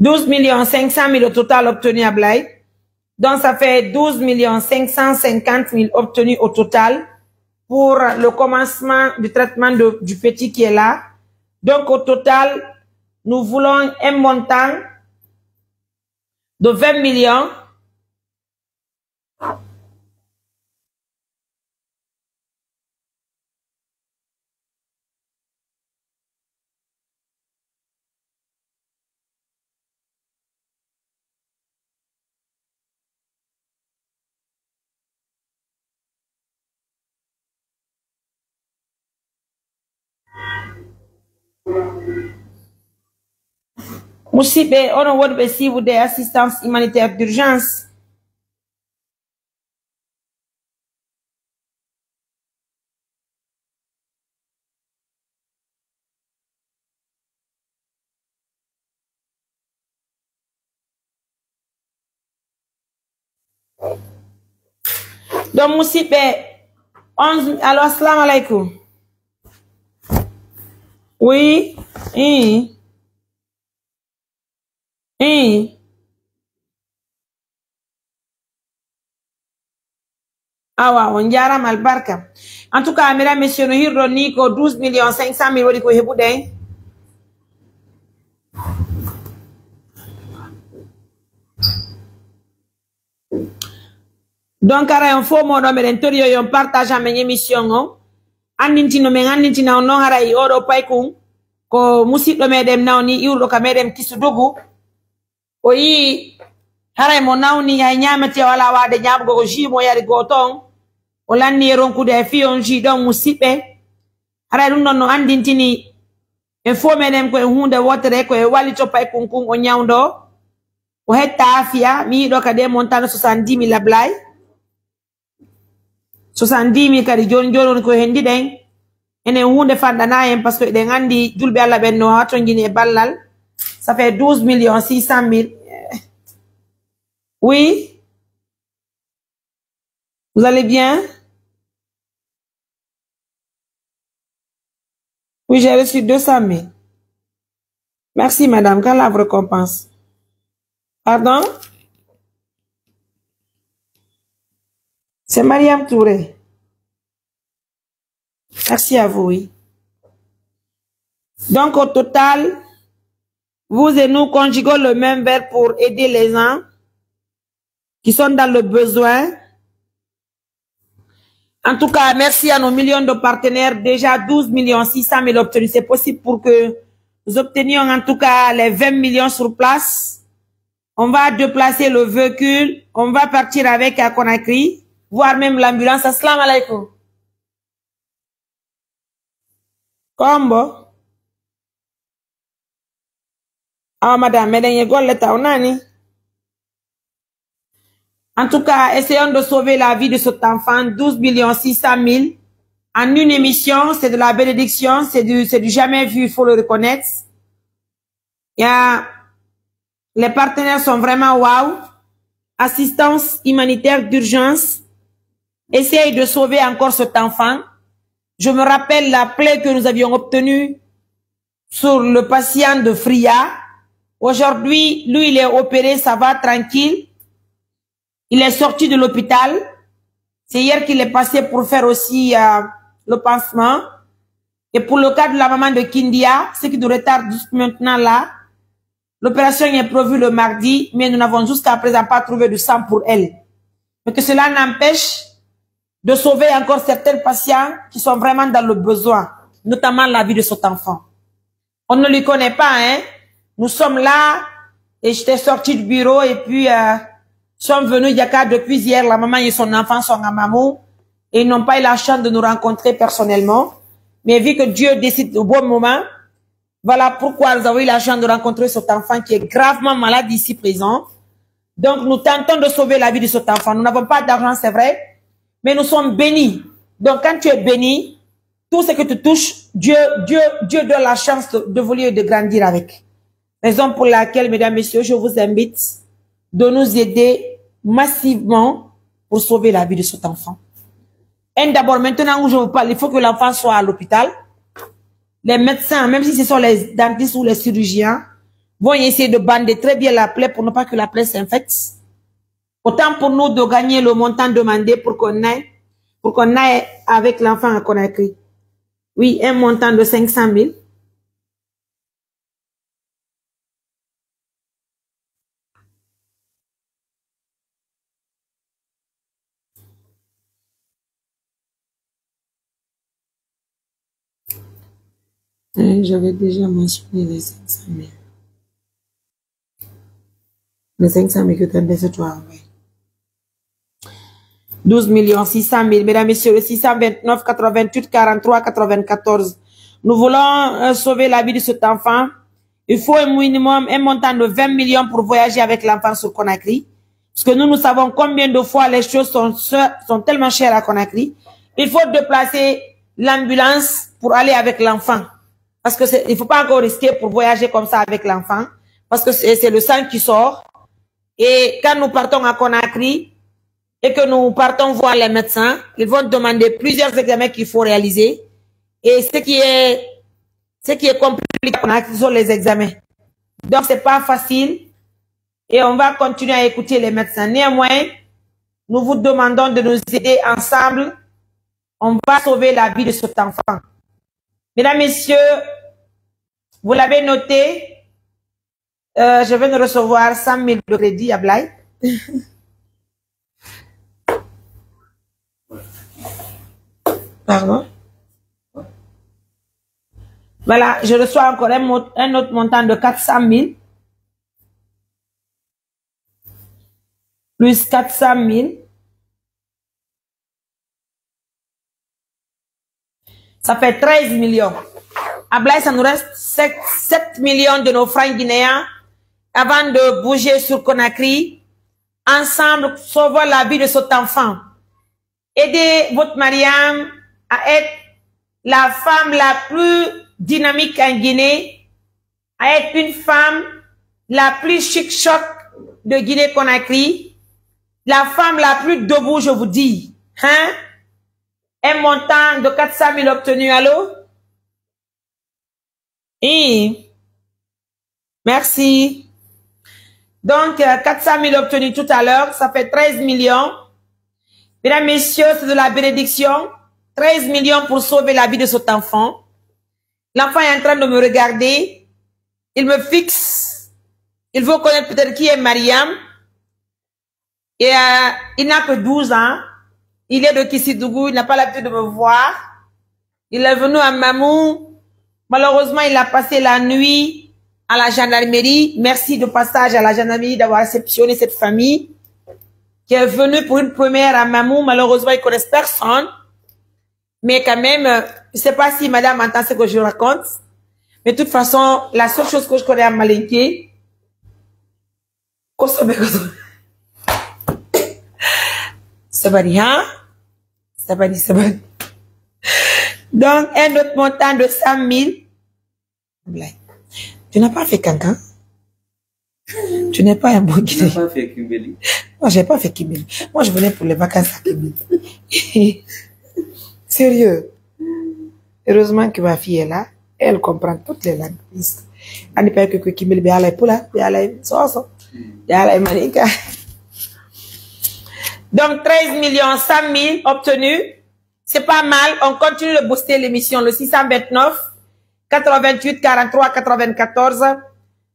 $12 millions 500 000 au total obtenu à Blaye. Donc, ça fait 12 millions 550 000 obtenus au total pour le commencement du traitement du petit qui est là. Donc, au total, nous voulons un montant de 20 millions. Musidɓe onon wonɓe suivre des assistance humanitaire d'urgence. Donc musidɓe allo assalamu aleykum. Oui. Awa on jarama albarka. En tout cas, mesdames, messieurs, no hirɗon ni ko 12 millions 500 000 waɗi ko heɓuɗen. Donc ara on fo moɗo meɗen toriyo yon partage amen émission o andintino men andintina on noon haray oɗo paykun ko musidɗo meɗen nawni iwruɗo ka meɗen Kisudugu o yi haray mo nawni hay ñamete wala wade ñamgo ko jus mo yari go ton o lanni e ronkude e fiyon jus ɗon musidɓe haray ɗum ɗon no andintini en fo meɗen ko e hunde wotere ko e wallito paykun kun o ñawdo o hetta afiya mi yiɗo kadi montano 70 000 Ablay 70 000 kadi joni joni ko hendi ɗen enen hunde fandana en parce que eɗen andi julɓe Allah ɓen no hatonjini e ballal ça fait 12 millions 600 000 oui vous allez bien oui j'ai reçu 200 000 Merci, madame. Quand la récompense? Pardon? C'est Mariam Touré. Merci à vous, oui. Donc, au total, vous et nous conjuguons le même verbe pour aider les gens qui sont dans le besoin. En tout cas, merci à nos millions de partenaires. Déjà 12 600 000 obtenus. C'est possible pour que nous obtenions en tout cas les 20 millions sur place. On va déplacer le véhicule. On va partir avec à Conakry, voire même l'ambulance. Assalamu alaikum. Combo. Ah, madame, en tout cas, essayons de sauver la vie de cet enfant. 12 600 000 en une émission. C'est de la bénédiction. C'est du jamais vu, il faut le reconnaître. Les partenaires sont vraiment waouh. Assistance humanitaire d'urgence. Essaye de sauver encore cet enfant. Je me rappelle la plaie que nous avions obtenue sur le patient de Fria. Aujourd'hui, lui, il est opéré, ça va tranquille. Il est sorti de l'hôpital. C'est hier qu'il est passé pour faire aussi le pansement. Et pour le cas de la maman de Kindia, ce qui nous retarde juste maintenant là, l'opération est prévue le mardi, mais nous n'avons jusqu'à présent pas trouvé de sang pour elle. Mais que cela n'empêche de sauver encore certains patients qui sont vraiment dans le besoin, notamment la vie de cet enfant. On ne le connaît pas, hein. Nous sommes là, et j'étais sorti du bureau, et puis sont venus Yaka depuis hier, la maman et son enfant sont à Mamou, et ils n'ont pas eu la chance de nous rencontrer personnellement. Mais vu que Dieu décide au bon moment, voilà pourquoi nous avons eu la chance de rencontrer cet enfant qui est gravement malade ici présent. Donc nous tentons de sauver la vie de cet enfant. Nous n'avons pas d'argent, c'est vrai, mais nous sommes bénis. Donc quand tu es béni, tout ce que tu touches, Dieu donne la chance de voler et de grandir avec. Raison pour laquelle, mesdames, messieurs, je vous invite de nous aider massivement pour sauver la vie de cet enfant. Et d'abord, maintenant où je vous parle, il faut que l'enfant soit à l'hôpital. Les médecins, même si ce sont les dentistes ou les chirurgiens, vont essayer de bander très bien la plaie pour ne pas que la plaie s'infecte. Autant pour nous de gagner le montant demandé pour qu'on aille avec l'enfant à Conakry. Oui, un montant de 500 000. J'avais déjà mentionné les 500 000. Les 500 000 que tu as baissé toi. 12 600 000. Mesdames, messieurs, le 629, 88, 43, 94. Nous voulons sauver la vie de cet enfant. Il faut un minimum, un montant de 20 millions pour voyager avec l'enfant sur Conakry. Parce que nous savons combien de fois les choses sont tellement chères à Conakry. Il faut déplacer l'ambulance pour aller avec l'enfant. Parce que il faut pas encore risquer pour voyager comme ça avec l'enfant. Parce que c'est le sang qui sort. Et quand nous partons à Conakry et que nous partons voir les médecins, ils vont demander plusieurs examens qu'il faut réaliser. Et ce qui est compliqué à Conakry sont les examens. Donc c'est pas facile. Et on va continuer à écouter les médecins. Néanmoins, nous vous demandons de nous aider ensemble. On va sauver la vie de cet enfant. Mesdames, messieurs, vous l'avez noté, je viens de recevoir 100 000 de crédit à Blaye. Pardon? Voilà, je reçois encore un autre montant de 400 000. Plus 400 000. Ça fait 13 millions. À Blaye, ça nous reste 7 millions de nos francs guinéens avant de bouger sur Conakry. Ensemble, sauvons la vie de cet enfant. Aidez votre Mariam à être la femme la plus dynamique en Guinée, à être une femme la plus chic-choc de Guinée-Conakry, la femme la plus debout, je vous dis. Hein? Un montant de 400 000 obtenu, allô? Et Merci. Donc, 400 000 obtenus tout à l'heure. Ça fait 13 millions. Mesdames, messieurs, c'est de la bénédiction. 13 millions pour sauver la vie de cet enfant. L'enfant est en train de me regarder. Il me fixe. Il veut connaître peut-être qui est Mariam. Et il n'a que 12 ans. Il est de Kissidougou. Il n'a pas l'habitude de me voir. Il est venu à Mamou. Malheureusement, il a passé la nuit à la gendarmerie. Merci de passage à la gendarmerie d'avoir réceptionné cette famille qui est venue pour une première à Mamou. Malheureusement, ils ne connaissent personne. Mais quand même, je ne sais pas si madame entend ce que je raconte. Mais de toute façon, la seule chose que je connais à Malinké, ça va dire, hein? Ça va dire, ça va dire. Donc, un autre montant de 100 000. Tu n'as pas fait Cancan? Tu n'es pas un bon guide. Tu n'as pas fait Kimbeli? Moi, j'ai pas fait Kimbeli. Moi, je venais pour les vacances à Kimbeli. Sérieux. Heureusement que ma fille est là. Elle comprend toutes les langues. On ne peut pas que Kimbeli, mais elle est pour là. Elle est sauce. Elle est manika. Donc, 13 millions 100 000 obtenus. C'est pas mal. On continue de booster l'émission. Le 629 88 43 94.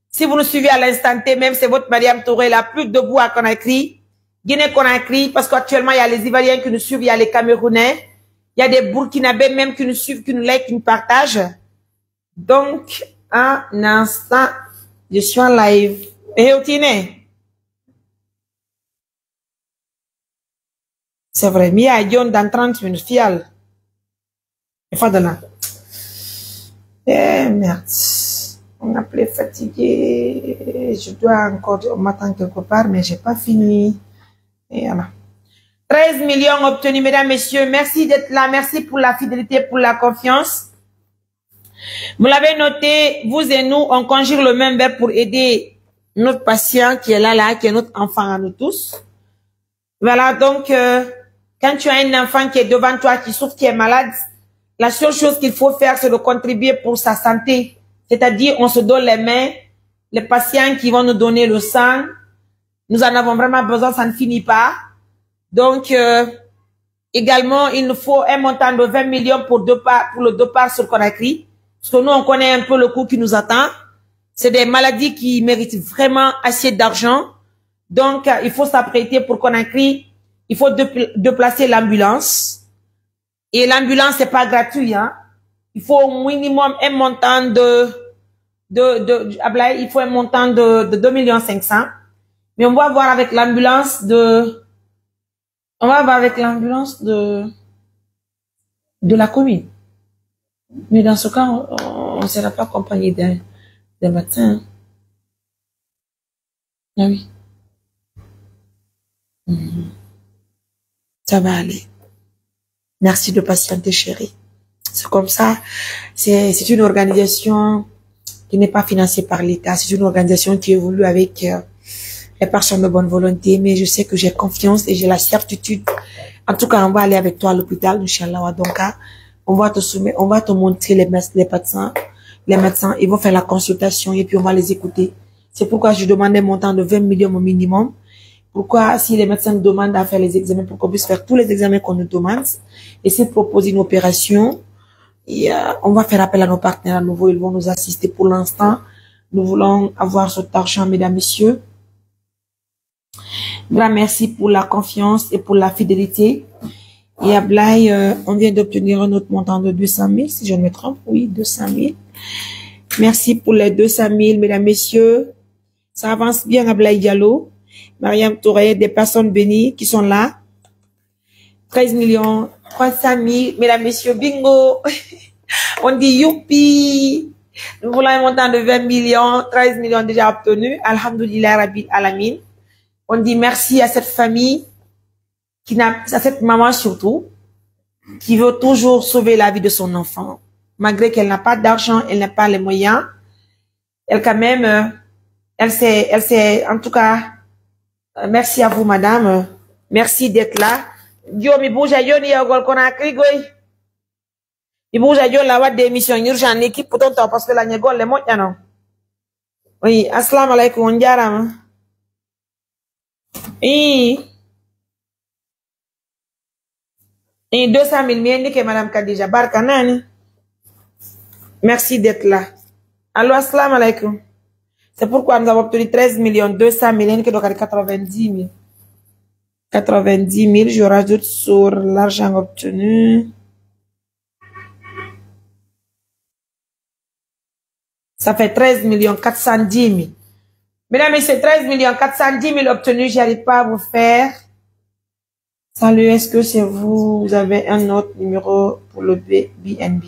Si vous nous suivez à l'instant T, même c'est votre Mariam Touré la plus debout à Conakry. Guinée-Conakry, parce qu'actuellement, il y a les Ivoiriens qui nous suivent, il y a les Camerounais. Il y a des Burkinabés même qui nous suivent, qui nous like, qui nous partagent. Donc, un instant, je suis en live. Et au Tiné. C'est vrai, Mia John dans 30 minutes, fial. Il faut de là. Eh merde. On a appelé fatigué. Je dois encore, on m'attend quelque part, mais j'ai pas fini. Et voilà. 13 millions obtenus, mesdames, messieurs. Merci d'être là. Merci pour la fidélité, pour la confiance. Vous l'avez noté, vous et nous, on conjure le même verbe pour aider notre patient qui est là, qui est notre enfant à nous tous. Voilà, donc, quand tu as un enfant qui est devant toi, qui souffre, qui est malade, la seule chose qu'il faut faire, c'est de contribuer pour sa santé. C'est-à-dire, on se donne les mains, les patients qui vont nous donner le sang, nous en avons vraiment besoin, ça ne finit pas. Donc, également, il nous faut un montant de 20 millions pour le départ sur Conakry. Parce que nous, on connaît un peu le coût qui nous attend. C'est des maladies qui méritent vraiment assez d'argent. Donc, il faut s'apprêter pour Conakry. Il faut déplacer l'ambulance. Et l'ambulance, c'est pas gratuit, hein. Il faut au minimum un montant il faut un montant de 2 500 000. Mais on va voir avec l'ambulance de la commune. Mais dans ce cas, on ne sera pas accompagné d'un médecin. Ah oui. Ça va aller. Merci de patienter, chérie. C'est comme ça. C'est une organisation qui n'est pas financée par l'État. C'est une organisation qui évolue avec les personnes de bonne volonté. Mais je sais que j'ai confiance et j'ai la certitude. En tout cas, on va aller avec toi à l'hôpital, Inch'Allah. Donc, on va te montrer les médecins. Les médecins, ils vont faire la consultation et puis on va les écouter. C'est pourquoi je demande un montant de 20 millions au minimum. Pourquoi, si les médecins nous demandent à faire les examens, pour qu'on puisse faire tous les examens qu'on nous demande, et s'ils proposent une opération, et on va faire appel à nos partenaires à nouveau, ils vont nous assister. Pour l'instant, nous voulons avoir cet argent, mesdames, messieurs. Grand merci pour la confiance et pour la fidélité. Et à Blaye, on vient d'obtenir un autre montant de 200 000, si je ne me trompe. Oui, 200 000. Merci pour les 200 000, mesdames, messieurs. Ça avance bien à Blaye Diallo. Mariam Touré, des personnes bénies qui sont là. 13 millions, 300 000, mesdames, messieurs, bingo. On dit youpi. Nous voulons un montant de 20 millions, 13 millions déjà obtenus. Alhamdulillah Rabbil Alamin. On dit merci à cette famille, à cette maman surtout, qui veut toujours sauver la vie de son enfant. Malgré qu'elle n'a pas d'argent, elle n'a pas les moyens. Elle quand même, elle sait, en tout cas, merci à vous, madame. Merci d'être là. Yo, mi bouge yo ni yogol Conakry goy. Mi bouge yo la wa démission urgent en équipe pour ton temps parce que la nyegol les mots non. Oui, assalamu alaikum, on jarama. Oui. 200 000 miennes, Madame Khadija. Barka nani. Merci d'être là. Allô, assalamu alaikum. C'est pourquoi nous avons obtenu 13 200 000, donc 90 000. 90 000, je rajoute sur l'argent obtenu. Ça fait 13 410 000. Mesdames et messieurs, 13 410 000 obtenus, j'arrive pas à vous faire. Salut, est-ce que c'est vous? Vous avez un autre numéro pour le BNB?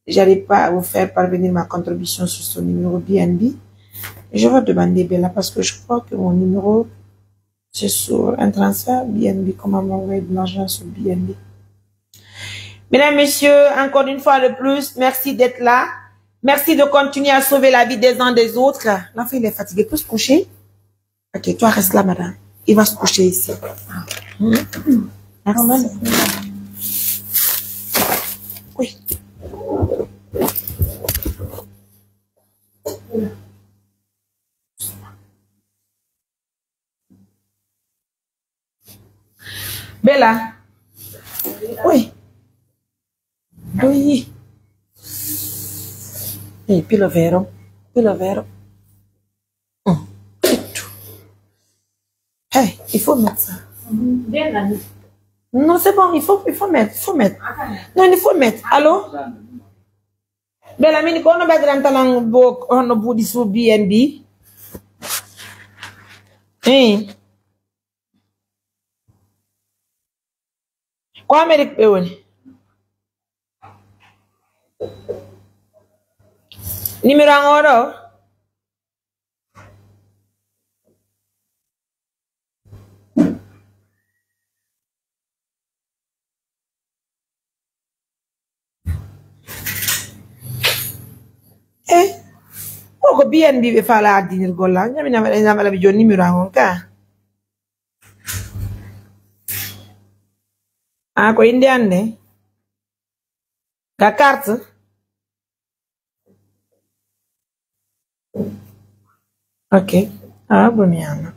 J'arrive pas à vous faire parvenir ma contribution sur ce numéro BNB. Je vais demander Bella parce que je crois que mon numéro, c'est sur un transfert BNB. Comment m'envoyer de l'argent sur BNB? Mesdames, messieurs, encore une fois de plus, merci d'être là. Merci de continuer à sauver la vie des uns des autres. L'enfant, il est fatigué. Il peut se coucher? Ok, toi, reste là, madame. Il va se coucher ici. Merci. Oui. Bella. Oui. Oui. Et puis le verre. Puis le verre. Hey, il faut mettre ça. Non, c'est bon, il faut mettre. Non, il faut mettre. Allô? Bella, mini ko no bedran talang bok ono budi su BNB. Ko Amerique be woni. Numéro angoro. Ko BNB be fala adinir golla nyami na mala bi joni numéro angon ka. Ko indi ande. Ka carte. Ok. Buoniamo.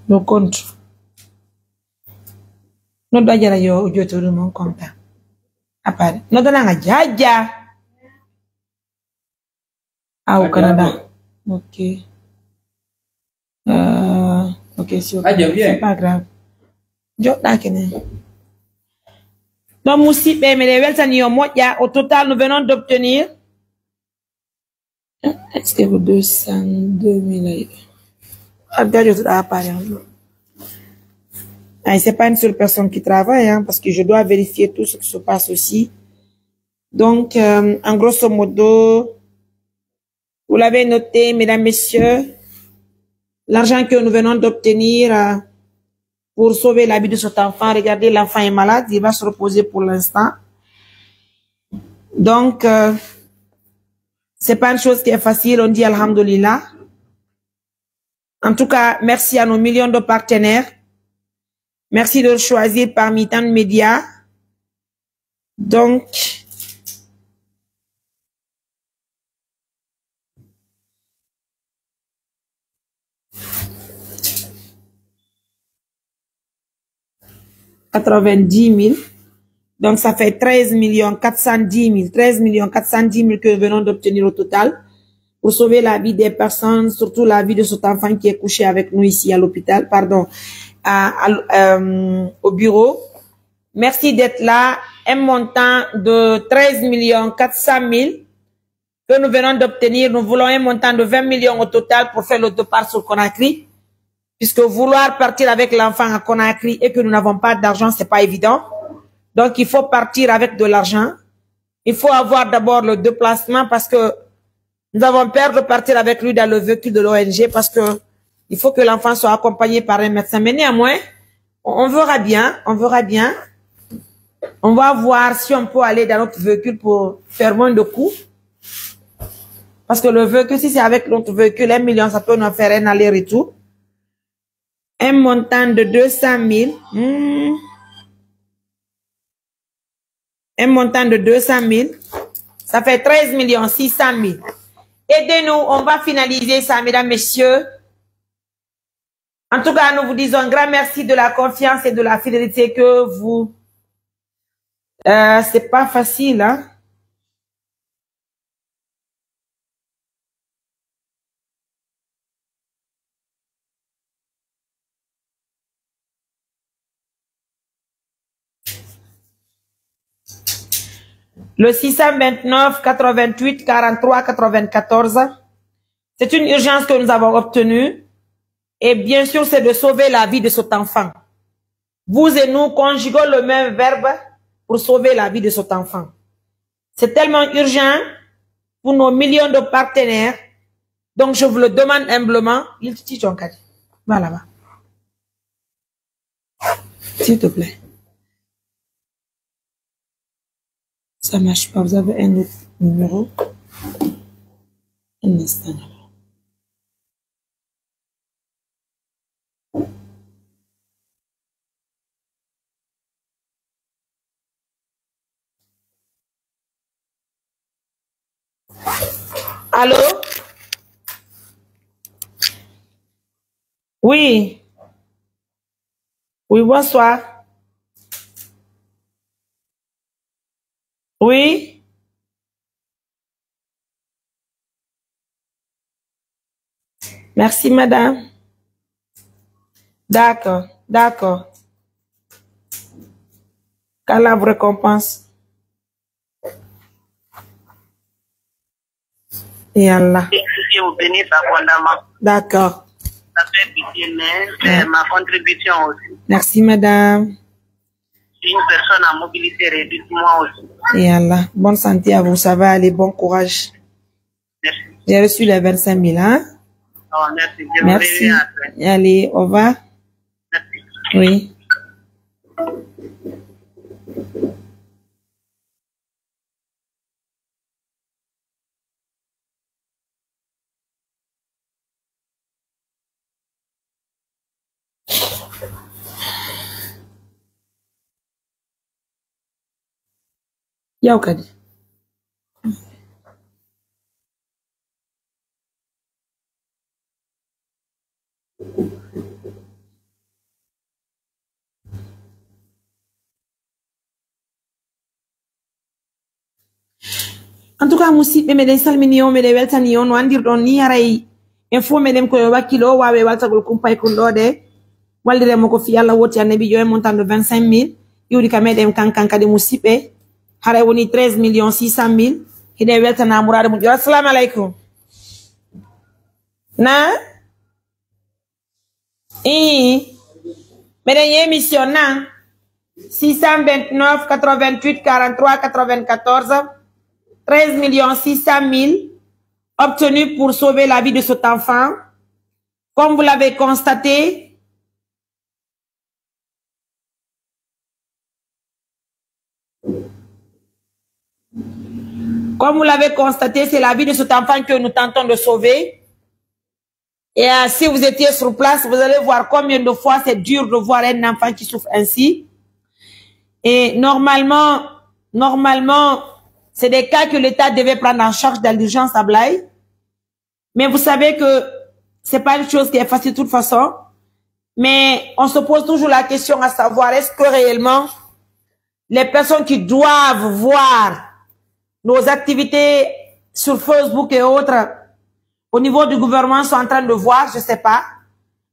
No compte. No dajara yo jotoru mon compte. Apare. No dana nga jaja. Au Canada. Ok. Ok, c'est pas grave. Donc, Moussi, au total, nous venons d'obtenir. Est-ce que vous 202 000? C'est pas une seule personne qui travaille, hein, parce que je dois vérifier tout ce qui se passe aussi. Donc, en grosso modo, vous l'avez noté, mesdames, messieurs, l'argent que nous venons d'obtenir pour sauver la vie de cet enfant. Regardez, l'enfant est malade, il va se reposer pour l'instant. Donc, c'est pas une chose qui est facile, on dit alhamdulillah. En tout cas, merci à nos millions de partenaires. Merci de choisir parmi tant de médias. Donc, $90 000. Donc, ça fait 13 410 000. 13 410 000 que nous venons d'obtenir au total pour sauver la vie des personnes, surtout la vie de cet enfant qui est couché avec nous ici à l'hôpital, pardon, au bureau. Merci d'être là. Un montant de 13 400 000 que nous venons d'obtenir. Nous voulons un montant de 20 millions au total pour faire le départ sur Conakry. Puisque vouloir partir avec l'enfant à Conakry et que nous n'avons pas d'argent, c'est pas évident. Donc, il faut partir avec de l'argent. Il faut avoir d'abord le déplacement parce que nous avons peur de partir avec lui dans le véhicule de l'ONG parce que il faut que l'enfant soit accompagné par un médecin. Mais néanmoins, on verra bien, on verra bien. On va voir si on peut aller dans notre véhicule pour faire moins de coûts. Parce que le véhicule, si c'est avec notre véhicule, 1 million, ça peut nous faire un aller-retour. Un montant de 200 000. Un montant de 200 000. Ça fait 13 600 000. Aidez-nous, on va finaliser ça, mesdames, messieurs. En tout cas, nous vous disons un grand merci de la confiance et de la fidélité que vous... c'est pas facile, hein? Le 629 88 43 94, c'est une urgence que nous avons obtenue. Et bien sûr, c'est de sauver la vie de cet enfant. Vous et nous conjuguons le même verbe pour sauver la vie de cet enfant. C'est tellement urgent pour nos millions de partenaires. Donc, je vous le demande humblement. Il te dit, va là-bas. S'il te plaît. Ça ne marche pas. Vous avez un autre numéro. Un instant. Allô? Oui. Oui, bonsoir. Oui. Merci, madame. D'accord, d'accord. Qu'Allah vous récompense. Et Allah. D'accord. Ça fait pitié, mais c'est ma contribution aussi. Merci, madame. Je suis une personne à mobilité réduite, moi aussi. Et Allah. Bonne santé à vous, ça va aller, bon courage. Merci. J'ai reçu les 25 000, hein? Oh, merci. Je Merci. vous remercie. Allez, au revoir. Merci. Oui. Yow Kadi. En tout cas, musidɓe meɗen salmini on, meɗen weltani on, no andirɗon ni haray info meɗen koye wakkilo wawe waltagol kumpay kulɗoɗe walliremo ko fi Allah woti annabijo e montant de 25 000 iwri ka meɗen kankan kadi musidɓe haray woni 13 600 000 hiɗe weltana murade mum. Assalamu aleykum. Na meɗen yi émission na 629 88 43 94 13 600 000 obtenus pour sauver la vie de cet enfant. Comme vous l'avez constaté, c'est la vie de cet enfant que nous tentons de sauver. Et si vous étiez sur place, vous allez voir combien de fois c'est dur de voir un enfant qui souffre ainsi. Et normalement, c'est des cas que l'État devait prendre en charge dans l'urgence à Blaye. Mais vous savez que c'est pas une chose qui est facile de toute façon. Mais on se pose toujours la question à savoir, est-ce que réellement les personnes qui doivent voir nos activités sur Facebook et autres au niveau du gouvernement sont en train de voir, je sais pas.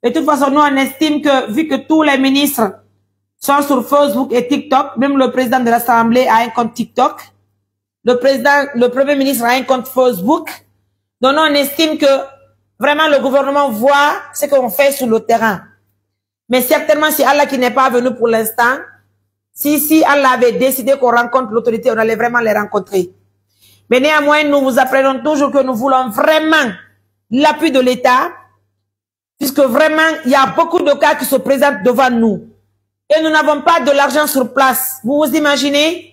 De toute façon, nous on estime que vu que tous les ministres sont sur Facebook et TikTok, même le président de l'Assemblée a un compte TikTok. Le premier ministre a un compte Facebook. Donc, on estime que vraiment le gouvernement voit ce qu'on fait sur le terrain. Mais certainement, si Allah qui n'est pas venu pour l'instant, si Allah avait décidé qu'on rencontre l'autorité, on allait vraiment les rencontrer. Mais néanmoins, nous vous apprenons toujours que nous voulons vraiment l'appui de l'État, puisque vraiment, il y a beaucoup de cas qui se présentent devant nous. Et nous n'avons pas de l'argent sur place. Vous vous imaginez?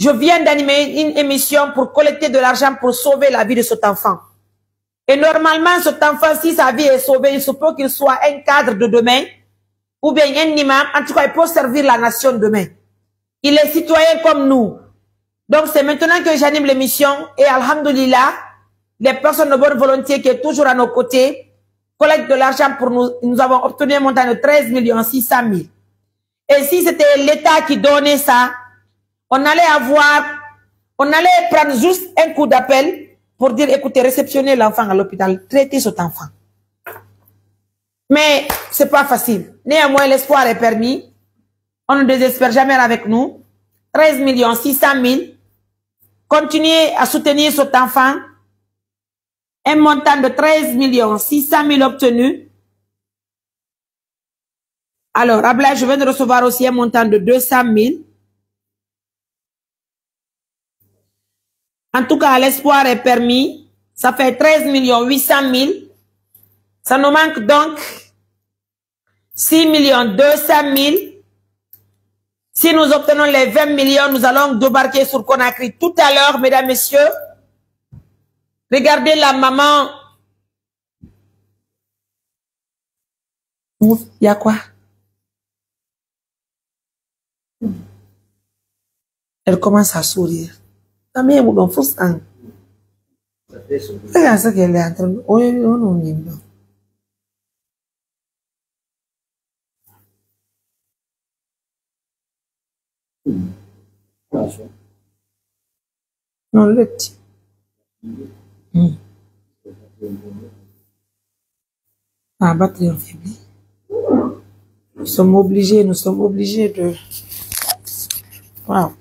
Je viens d'animer une émission pour collecter de l'argent pour sauver la vie de cet enfant. Et normalement, cet enfant, si sa vie est sauvée, il se peut qu'il soit un cadre de demain, ou bien un imam. En tout cas, il peut servir la nation demain. Il est citoyen comme nous. Donc, c'est maintenant que j'anime l'émission. Et alhamdoulilah, les personnes de bonne volonté qui sont toujours à nos côtés collectent de l'argent pour nous. Nous avons obtenu un montant de 13 600 000. Et si c'était l'État qui donnait ça, on allait prendre juste un coup d'appel pour dire, écoutez, réceptionnez l'enfant à l'hôpital, traitez cet enfant. Mais c'est pas facile. Néanmoins, l'espoir est permis. On ne désespère jamais avec nous. 13 600 000. Continuez à soutenir cet enfant. Un montant de 13 600 000 obtenu. Alors, Ablaye, je viens de recevoir aussi un montant de 200 000. En tout cas, l'espoir est permis. Ça fait 13 800 000. Ça nous manque donc 6 200 000. Si nous obtenons les 20 millions, nous allons débarquer sur Conakry tout à l'heure, mesdames, messieurs. Regardez la maman. Il y a quoi? Elle commence à sourire. Regarde ce qu'elle est en train de... Oh, non, non. Non, le petit. Ah, batterie en faiblit. Nous sommes obligés de... Wow.